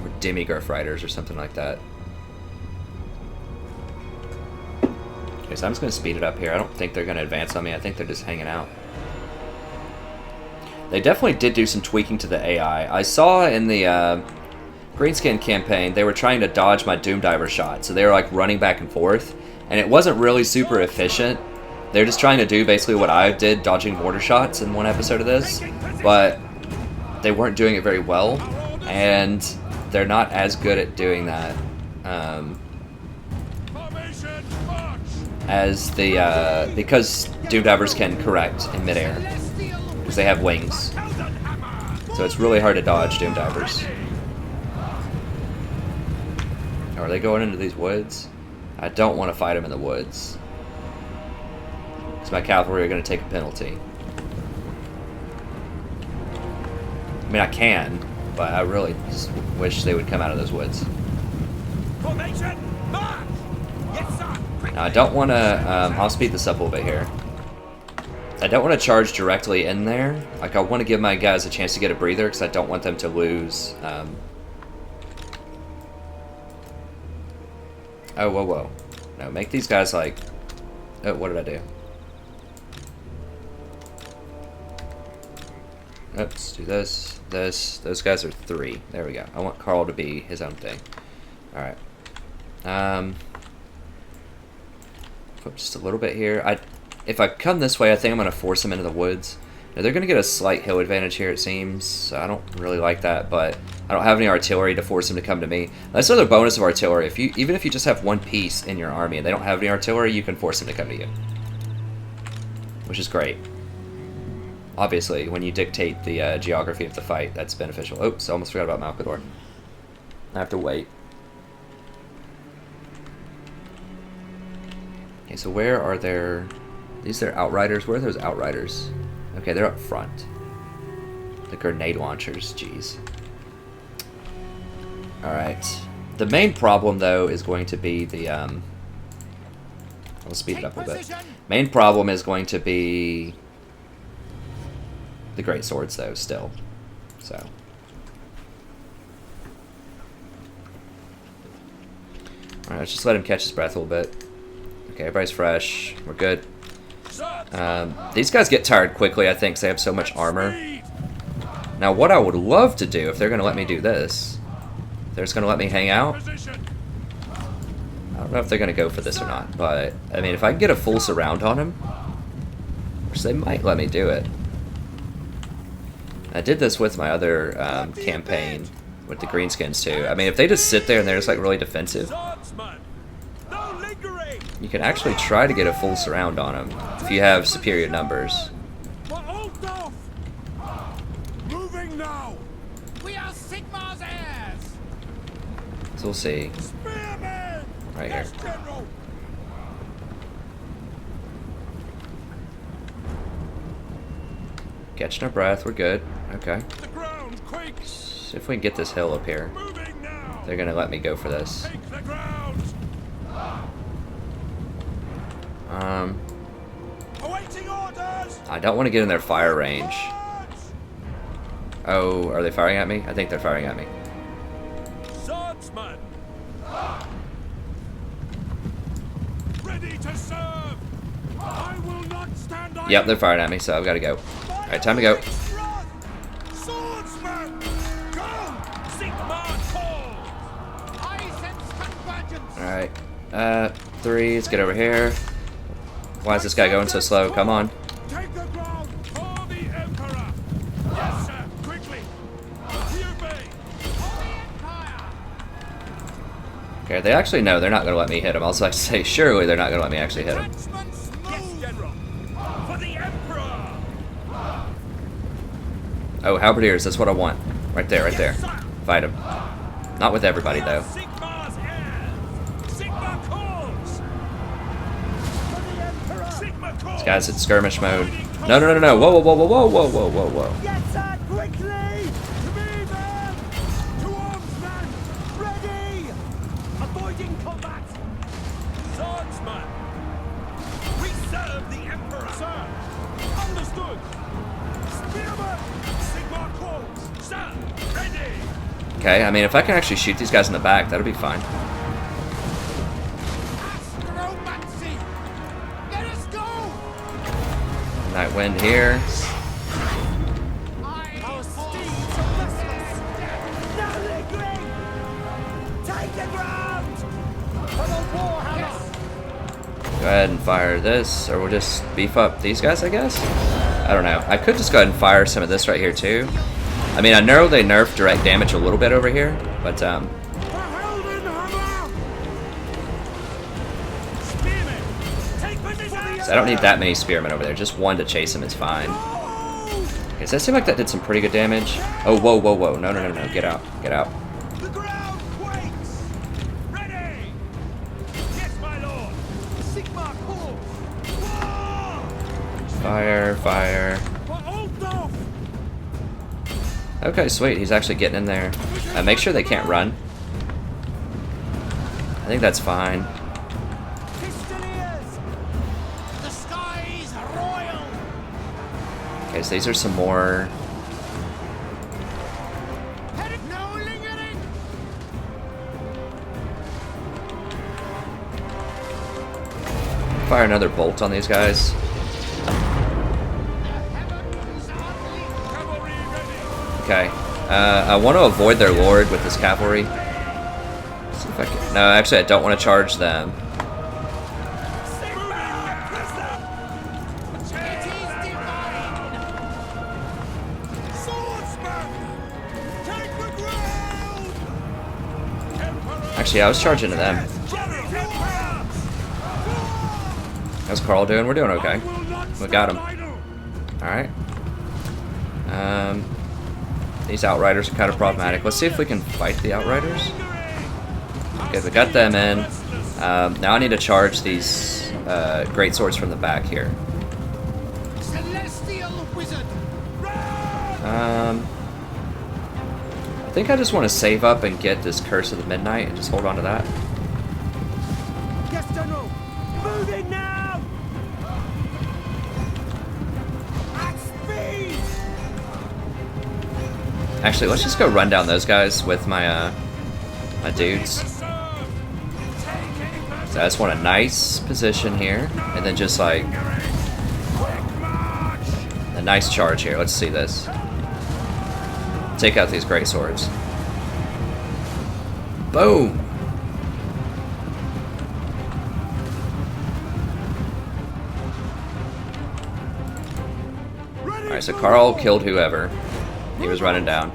Or Demigurf Riders or something like that. Okay, so I'm just going to speed it up here. I don't think they're going to advance on me. I think they're just hanging out. They definitely did do some tweaking to the AI. I saw in the Greenskin campaign, they were trying to dodge my Doom Diver shot. So they were, like, running back and forth. And it wasn't really super efficient. They're just trying to do basically what I did, dodging mortar shots in one episode of this. But they weren't doing it very well. And they're not as good at doing that. As the because Doom Divers can correct in midair because they have wings, so it's really hard to dodge Doom Divers. Are they going into these woods? I don't want to fight them in the woods because my cavalry are going to take a penalty. I mean, I can, but I really just wish they would come out of those woods. Formation, march! Yes, sir. Now, I don't want to, I'll speed this up a little bit here. I don't want to charge directly in there. Like, I want to give my guys a chance to get a breather because I don't want them to lose. Oh, whoa, whoa. No, make these guys like, oh, what did I do? Let's do this, this. Those guys are 3. There we go. I want Carl to be his own thing. Alright. Flip just a little bit here. If I come this way, I think I'm going to force them into the woods. Now, they're going to get a slight hill advantage here, it seems. So I don't really like that, but I don't have any artillery to force them to come to me. That's another bonus of artillery. Even if you just have one piece in your army and they don't have any artillery, you can force them to come to you. Which is great. Obviously, when you dictate the geography of the fight, that's beneficial. Oops, I almost forgot about Malkador. I have to wait. Okay, so where are there... These are Outriders. Where are those Outriders? Okay, they're up front. The grenade launchers, jeez. Alright. The main problem, though, is going to be the... I'll speed it up a bit. Main problem is going to be... the great swords, though, still. So... Alright, let's just let him catch his breath a little bit. Okay, everybody's fresh. We're good. These guys get tired quickly, I think, because they have so much armor. Now, what I would love to do, if they're going to let me do this, they're just going to let me hang out. I don't know if they're going to go for this or not, but, I mean, if I can get a full surround on them, which they might let me do it. I did this with my other campaign with the Greenskins, too. I mean, if they just sit there and they're just, like, really defensive, you can actually try to get a full surround on them if you have superior numbers. Moving now. We are Sigmar's heirs. So we'll see. Right here. Catching our breath, we're good. Okay. So if we can get this hill up here, they're gonna let me go for this. I don't want to get in their fire range. Oh, are they firing at me? I think they're firing at me. Swordsman. Ready to serve. I will not stand idle. Yep, they're firing at me, so I've got to go. Alright, time to go. Swordsman. Go. Sigmar calls. I sense convergence. Alright. 3, let's get over here. Why is this guy going so slow? Come on. Take the ground for the Emperor. Yes, sir. Quickly. We obey. For the Empire. Okay, they actually know they're not going to let me hit him. I was about to say, surely they're not going to let me actually hit him. Yes, General. For the Emperor. Oh, halberdiers, that's what I want. Right there, right there. Yes, sir. Fight him. Not with everybody, though. Sigmar's heirs. Sigmar calls. For the Emperor. Sigmar calls. This guy's in skirmish mode. No, no, no, no, no. Whoa, whoa, whoa, whoa, whoa, whoa, whoa, whoa. Yes, sir. Quickly. To me, men. To arms, men. Ready. Avoiding combat. Swordsman. We serve. Okay, I mean, if I can actually shoot these guys in the back, that'll be fine. Astromancy! Let us go! Night wind here. Our steeds are restless! Now lingering! Take the ground! For the Warhammer! Go ahead and fire this, or we'll just beef up these guys, I guess? I don't know. I could just go ahead and fire some of this right here, too. I mean, I know they nerfed direct damage a little bit over here, but, The Helden Hammer! Spearmen! Take position! so I don't need that many spearmen over there. Just one to chase him is fine. Okay, does that seem like that did some pretty good damage? Oh, whoa, whoa, whoa. No, no, no, no. Get out. Get out. The ground quakes! Ready! Yes, my lord! Sigma calls! War! Fire, fire. Okay, sweet. He's actually getting in there. Make sure they can't run. I think that's fine. Pistoliers! The skies royal! Okay, so these are some more. No lingering! Fire another bolt on these guys. Cavalry ready! Okay. I want to avoid their lord with this cavalry. See if I can. No, actually, I don't want to charge them. It is divine! Swordsman! Take the ground! Actually, I was charging to them. How's Carl doing? We're doing okay. We got him. Alright. These outriders are kind of problematic. Let's see if we can fight the outriders. Okay, we got them in. Now I need to charge these great swords from the back here. Celestial wizard! I think I just want to save up and get this Curse of the Midnight and just hold on to that. Yes, General! Moving now! At speed! Actually, let's just go run down those guys with my my dudes. So I just want a nice position here, and then just like a nice charge here. Let's see this. Take out these great swords. Boom! Alright, so Carl killed whoever he was running down.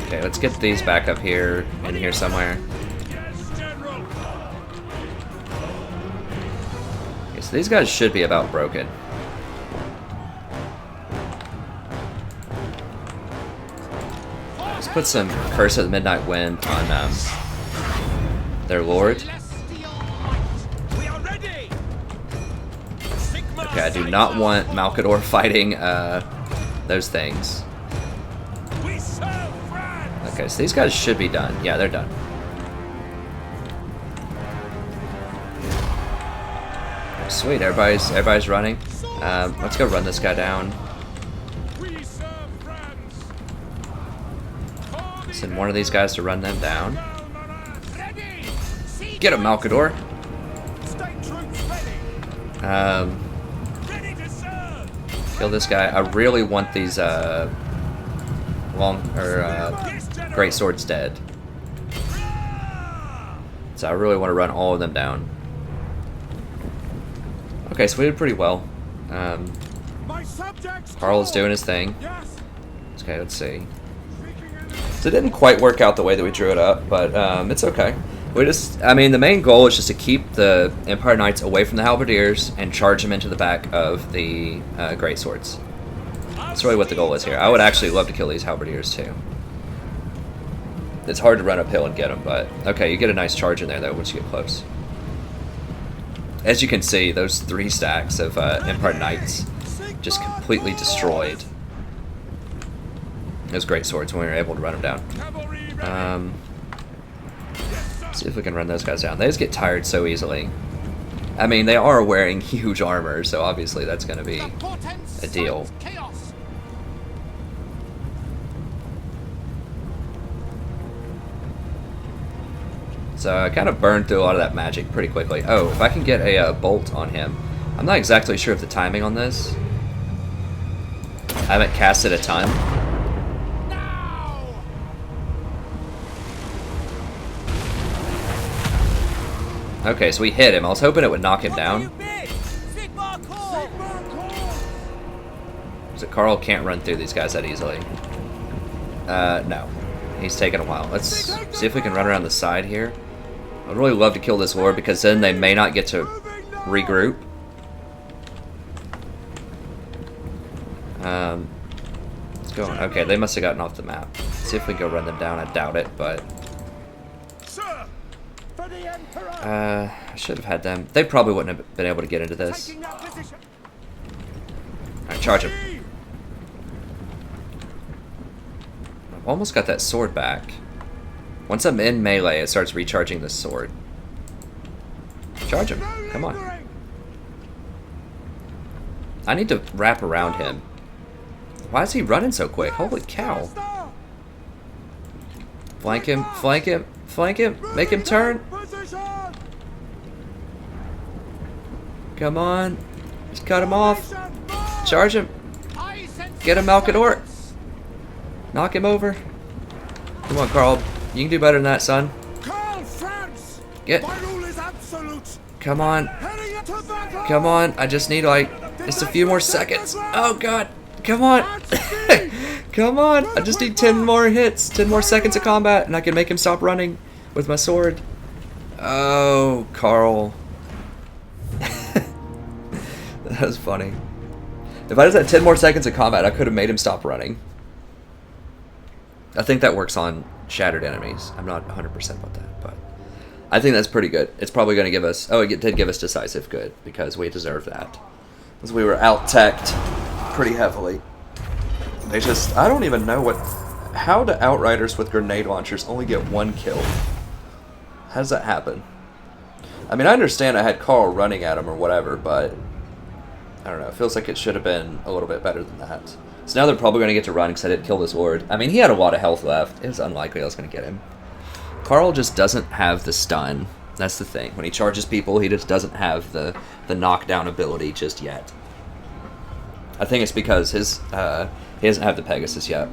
Okay, let's get these back up here, in here somewhere. Okay, so these guys should be about broken. Let's put some Curse of the Midnight Wind on their lord. We are ready! Okay, I do not want Malkador fighting those things. We serve France! Okay, so these guys should be done. Yeah, they're done. Sweet, everybody's running. Let's go run this guy down. We serve France! Send one of these guys to run them down. Ready! Get him, Malkador. State troops ready! Ready to serve! Kill this guy. I really want these great swords dead. So I really want to run all of them down. Okay, so we did pretty well. My subjects! Carl's doing his thing. Yes! Okay, let's see. So it didn't quite work out the way that we drew it up, but it's okay. I mean, the main goal is just to keep the Empire Knights away from the Halberdiers and charge them into the back of the Great Swords. That's really what the goal is here. I would actually love to kill these Halberdiers too. It's hard to run uphill and get them, but okay, you get a nice charge in there though once you get close. As you can see, those 3 stacks of Empire Knights just completely destroyed those great swords when we were able to run them down. See if we can run those guys down. They just get tired so easily. I mean, they are wearing huge armor, so obviously that's going to be a deal. So I kind of burned through a lot of that magic pretty quickly. Oh, if I can get a bolt on him. I'm not exactly sure of the timing on this. I haven't cast it a ton. Okay, so we hit him. I was hoping it would knock him down. So Carl can't run through these guys that easily. No. He's taking a while. Let's see if we can run around the side here. I'd really love to kill this lord because then they may not get to regroup. Let's go on. Okay, they must have gotten off the map. Let's see if we can go run them down. I doubt it, but... I should have had them. They probably wouldn't have been able to get into this. Alright, charge him. I've almost got that sword back. Once I'm in melee, it starts recharging the sword. Charge him. Come on. I need to wrap around him. Why is he running so quick? Holy cow. Flank him, flank him, flank him. Make him turn. Come on. Just cut him off. Charge him. Get him, Malkador. Knock him over. Come on, Carl. You can do better than that, son. Get. Come on. Come on. I just need, like, just a few more seconds. Oh, God. Come on. Come on. I just need 10 more hits. 10 more seconds of combat, and I can make him stop running with my sword. Oh, Carl. That was funny. If I just had 10 more seconds of combat, I could have made him stop running. I think that works on shattered enemies. I'm not 100% about that, but I think that's pretty good. It's probably going to give us... Oh, it did give us decisive good, because we deserve that. Because we were out-teched pretty heavily. They just... I don't even know what... How do Outriders with grenade launchers only get 1 kill? How does that happen? I mean, I understand I had Carl running at him or whatever, but... I don't know. It feels like it should have been a little bit better than that. So now they're probably going to get to run because I didn't kill this lord. I mean, he had a lot of health left. It was unlikely I was going to get him. Carl just doesn't have the stun. That's the thing. When he charges people, he just doesn't have the knockdown ability just yet. I think it's because his he doesn't have the Pegasus yet.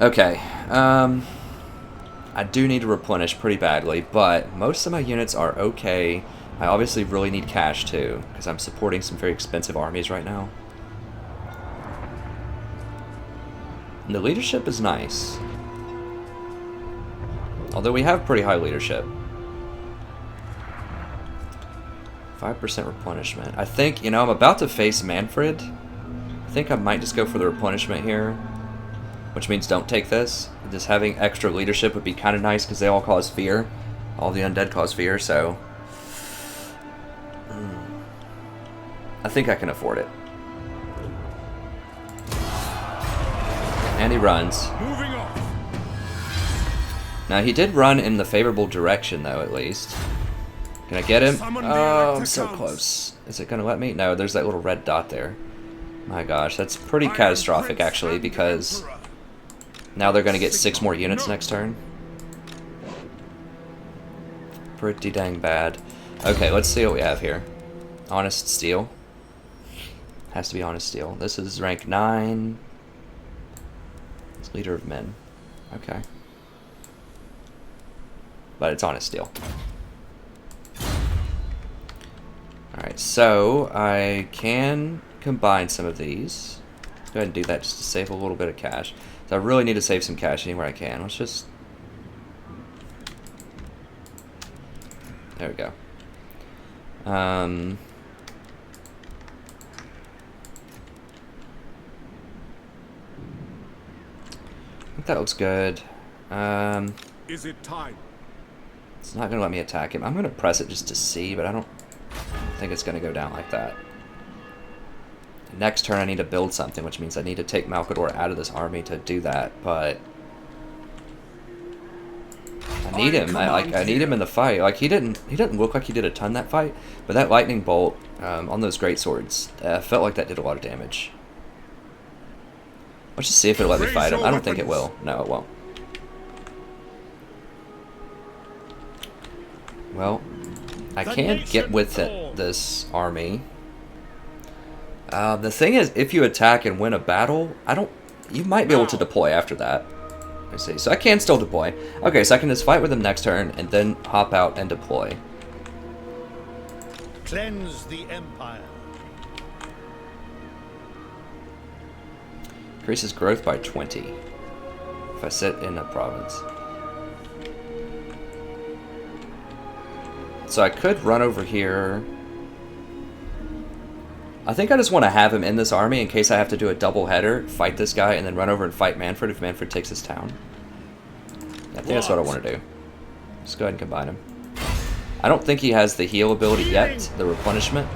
Okay. I do need to replenish pretty badly, but most of my units are okay. I obviously really need cash too, because I'm supporting some very expensive armies right now. And the leadership is nice. Although we have pretty high leadership. 5% replenishment. I think, you know, I'm about to face Manfred. I think I might just go for the replenishment here. Which means don't take this. Just having extra leadership would be kind of nice because they all cause fear. All the undead cause fear, so... I think I can afford it. And he runs. Moving on. Now he did run in the favorable direction though, at least. Can I get him? Oh, I'm so close. Is it gonna let me? No, there's that little red dot there. My gosh, that's pretty catastrophic actually, because now they're gonna get 6 more units next turn. Pretty dang bad. Okay, let's see what we have here. Honest Steel. Has to be Honest Steel. This is rank 9. It's Leader of Men. Okay. But it's Honest Steel. Alright, so I can combine some of these. Let's go ahead and do that just to save a little bit of cash. So I really need to save some cash anywhere I can. Let's just... There we go. I think that looks good. Is it time? It's not going to let me attack him. I'm going to press it just to see, but I don't think it's going to go down like that. Next turn I need to build something, which means I need to take Malkador out of this army to do that, but... I need him. I need him in the fight. Like, he didn't look like he did a ton that fight, but that lightning bolt on those greatswords felt like that did a lot of damage. Let's just see if it'll let me fight him. I don't think it will. No, it won't. Well, I can't get with this army. The thing is, if you attack and win a battle, you might be able to deploy after that. Let me see. So I can still deploy. Okay, so I can just fight with him next turn and then hop out and deploy. Cleanse the Empire. Increases growth by 20 if I sit in a province. So I could run over here. I think I just want to have him in this army in case I have to do a double header, fight this guy, and then run over and fight Manfred if Manfred takes his town. I think that's what I want to do. Just go ahead and combine him. I don't think he has the heal ability yet, the replenishment.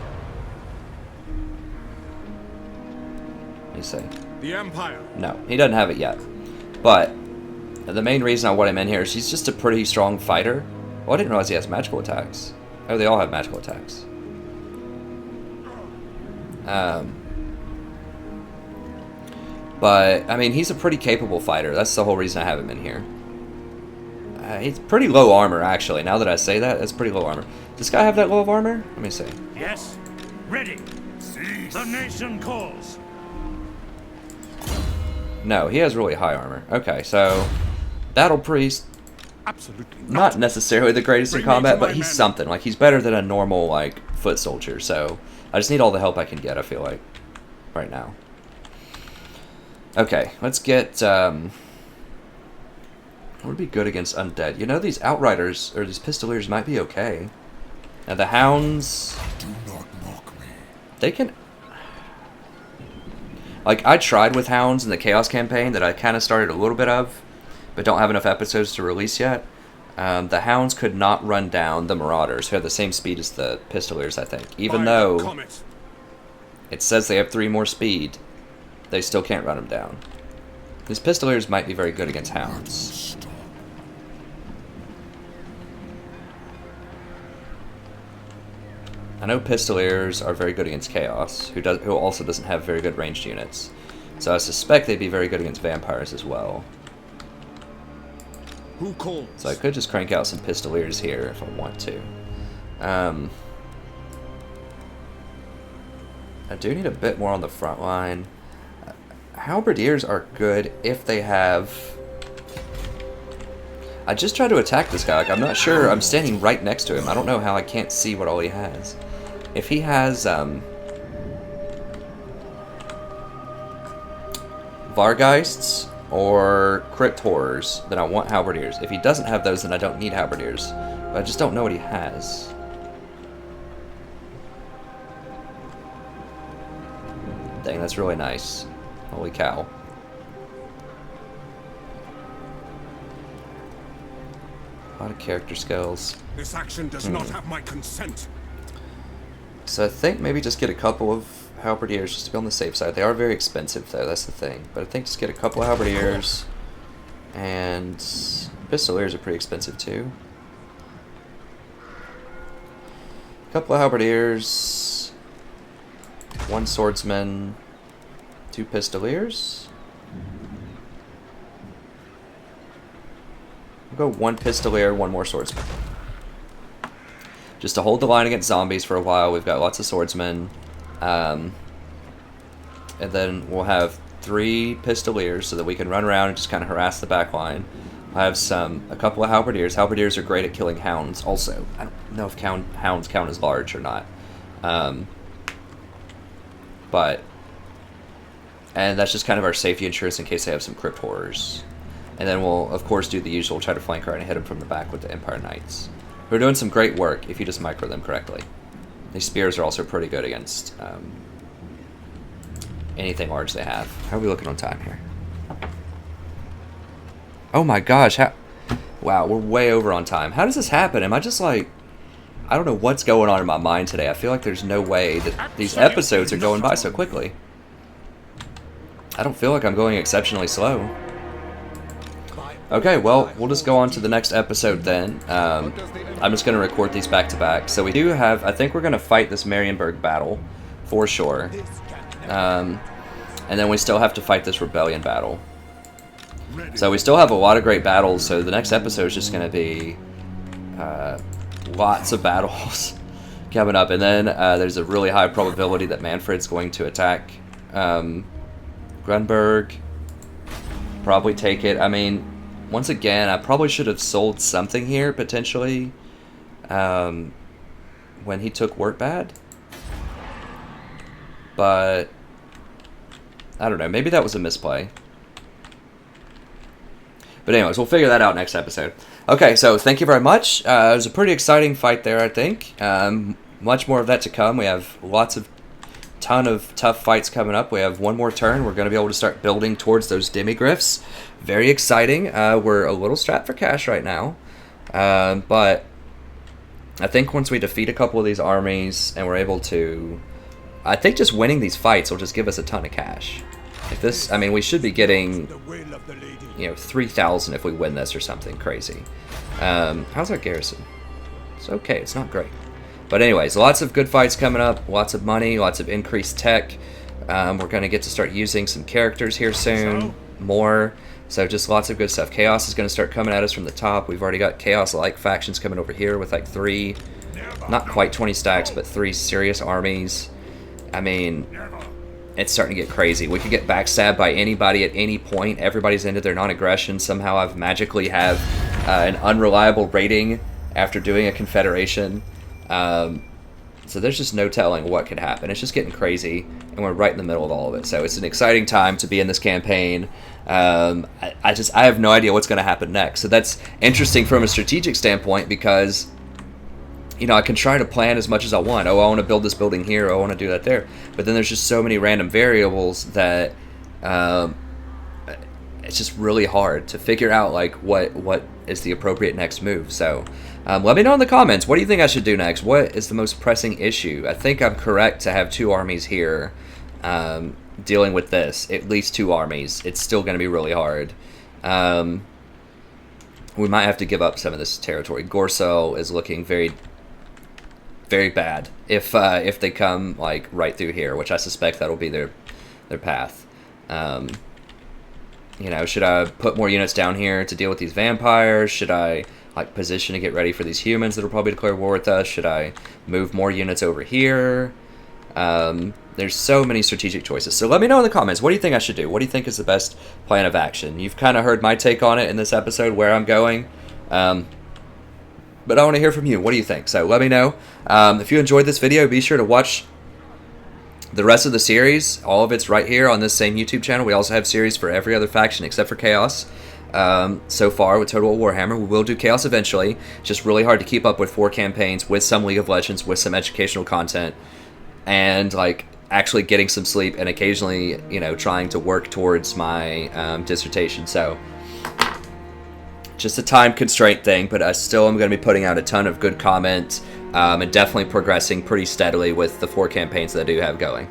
Let me see. The Empire. No, he doesn't have it yet. But the main reason I want him in here is he's just a pretty strong fighter. Oh, I didn't realize he has magical attacks. Oh, they all have magical attacks. But, I mean, he's a pretty capable fighter. That's the whole reason I have him in here. He's pretty low armor, actually. Now that I say that, it's pretty low armor. Does this guy have that low of armor? Let me see. Yes. Ready. The nation calls. No, he has really high armor. Okay, so Battle Priest, Absolutely not necessarily the greatest in combat, but he's something. Like, he's better than a normal, like, foot soldier. So I just need all the help I can get, I feel like, right now. Okay, let's get, what would be good against undead? You know, these outriders, or these pistoliers might be okay. Now, the hounds, Do not mock me. they can... Like, I tried with hounds in the Chaos campaign that I kind of started a little bit of, but don't have enough episodes to release yet. The hounds could not run down the marauders, who have the same speed as the pistoliers, I think. Even though it says they have 3 more speed, they still can't run them down. These pistoliers might be very good against hounds. I know pistoliers are very good against chaos, who also doesn't have very good ranged units. So I suspect they'd be very good against vampires as well. Who calls? So I could just crank out some pistoliers here if I want to. I do need a bit more on the front line. Halberdiers are good if they have... I just tried to attack this guy. Like, I'm not sure. I'm standing right next to him. I don't know how I can't see what all he has. If he has Vargeists or Crypt Horrors, then I want Halberdiers. If he doesn't have those, then I don't need Halberdiers. But I just don't know what he has. Dang, that's really nice. Holy cow. A lot of character skills. This action does not have my consent. So I think maybe just get a couple of halberdiers just to be on the safe side. They are very expensive though, that's the thing. But I think just get a couple of halberdiers, and pistoliers are pretty expensive too. A couple of halberdiers, 1 swordsman, 2 pistoliers. We'll go 1 pistolier, 1 more swordsman. Just to hold the line against zombies for a while. We've got lots of swordsmen. And then we'll have 3 pistoliers so that we can run around and just kind of harass the back line. I have a couple of halberdiers. Halberdiers are great at killing hounds also. I don't know if hounds count as large or not. And that's just kind of our safety insurance in case they have some crypt horrors. And then we'll, of course, do the usual, try to flank right and hit them from the back with the Empire Knights. Who are doing some great work if you just micro them correctly. These spears are also pretty good against anything large they have. How are we looking on time here? Oh my gosh, wow, we're way over on time. How does this happen? Am I just like... I don't know what's going on in my mind today. I feel like there's no way that these episodes are going by so quickly. I don't feel like I'm going exceptionally slow. Okay, well, we'll just go on to the next episode then. I'm just going to record these back to back. So we do have, I think we're going to fight this Marienburg battle, for sure. And then we still have to fight this rebellion battle. So we still have a lot of great battles, so the next episode is just going to be lots of battles coming up. And then there's a really high probability that Manfred's going to attack Grunberg. Probably take it. I mean, once again, I probably should have sold something here, potentially, when he took Wertbad. But, I don't know, maybe that was a misplay. But anyways, we'll figure that out next episode. Okay, so thank you very much. It was a pretty exciting fight there, I think. Much more of that to come. We have ton of tough fights coming up. We have one more turn. We're going to be able to start building towards those demigryphs. Very exciting. We're a little strapped for cash right now. But I think once we defeat a couple of these armies and we're able to... I think just winning these fights will just give us a ton of cash. If this... I mean, we should be getting... 3,000 if we win this or something crazy. How's our garrison? It's okay. It's not great. But anyways, lots of good fights coming up. Lots of money. Lots of increased tech. We're going to get to start using some characters here soon. More. So just lots of good stuff. Chaos is going to start coming at us from the top. We've already got Chaos-like factions coming over here with like 3, not quite 20 stacks, but 3 serious armies. I mean... It's starting to get crazy. We could get backstabbed by anybody at any point. Everybody's into their non-aggression. Somehow I've magically have an unreliable rating after doing a confederation. So there's just no telling what could happen. It's just getting crazy, and we're right in the middle of all of it. So it's an exciting time to be in this campaign. I have no idea what's going to happen next. So that's interesting from a strategic standpoint because... You know, I can try to plan as much as I want. Oh, I want to build this building here. Oh, I want to do that there. But then there's just so many random variables that it's just really hard to figure out, like, what is the appropriate next move. So let me know in the comments. What do you think I should do next? What is the most pressing issue? I think I'm correct to have 2 armies here dealing with this. At least 2 armies. It's still going to be really hard. We might have to give up some of this territory. Gorsel is looking very bad if they come like right through here, which I suspect that'll be their path. You know, should I put more units down here to deal with these vampires? Should I like position to get ready for these humans that'll probably declare war with us? Should I move more units over here? There's so many strategic choices. So let me know in the comments, what do you think I should do? What do you think is the best plan of action? You've kind of heard my take on it in this episode, where I'm going. But I want to hear from you. What do you think? So let me know. If you enjoyed this video, be sure to watch the rest of the series. All of it's right here on this same YouTube channel. We also have series for every other faction except for Chaos. So far with Total War Warhammer. We will do Chaos eventually. It's just really hard to keep up with 4 campaigns, with some League of Legends, with some educational content, and like actually getting some sleep, and occasionally, you know, trying to work towards my dissertation. So just a time constraint thing, but I still am going to be putting out a ton of good comments and definitely progressing pretty steadily with the 4 campaigns that I do have going.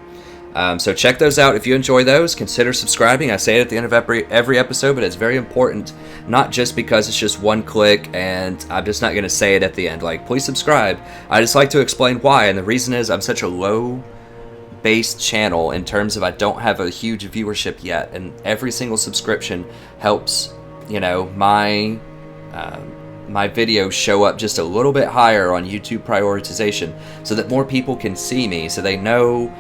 So check those out. If you enjoy those, consider subscribing. I say it at the end of every episode, but it's very important, not just because it's just one click and I'm just not going to say it at the end. Like, please subscribe. I just like to explain why, and the reason is I'm such a low-based channel in terms of I don't have a huge viewership yet, and every single subscription helps, you know, my videos show up just a little bit higher on YouTube prioritization so that more people can see me, so they know,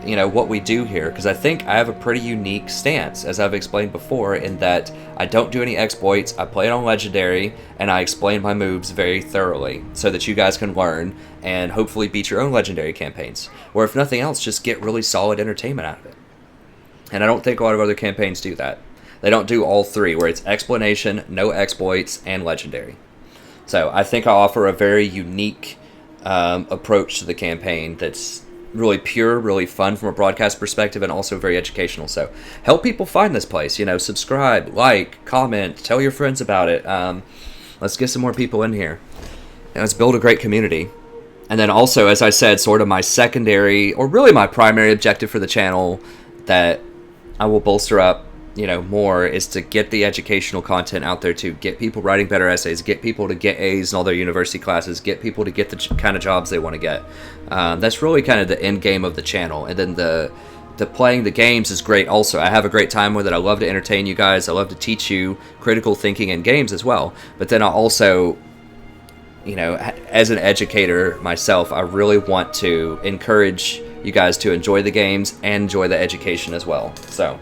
you know, what we do here. Because I think I have a pretty unique stance, as I've explained before, in that I don't do any exploits, I play it on Legendary, and I explain my moves very thoroughly so that you guys can learn and hopefully beat your own Legendary campaigns. Or if nothing else, just get really solid entertainment out of it. And I don't think a lot of other campaigns do that. They don't do all 3, where it's explanation, no exploits, and Legendary. So I think I offer a very unique approach to the campaign that's really pure, really fun from a broadcast perspective, and also very educational. So help people find this place. You know, subscribe, like, comment, tell your friends about it. Let's get some more people in here. And let's build a great community. And then also, as I said, sort of my secondary, or really my primary objective for the channel that I will bolster up, you know, more, is to get the educational content out there, to get people writing better essays, get people to get A's in all their university classes, get people to get the kind of jobs they want to get. That's really kind of the end game of the channel. And then the playing the games is great also. I have a great time with it. I love to entertain you guys. I love to teach you critical thinking in games as well. But then I also as an educator myself, I really want to encourage you guys to enjoy the games and enjoy the education as well. So,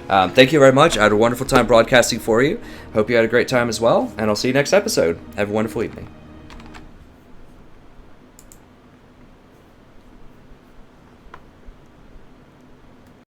thank you very much. I had a wonderful time broadcasting for you. Hope you had a great time as well, and I'll see you next episode. Have a wonderful evening.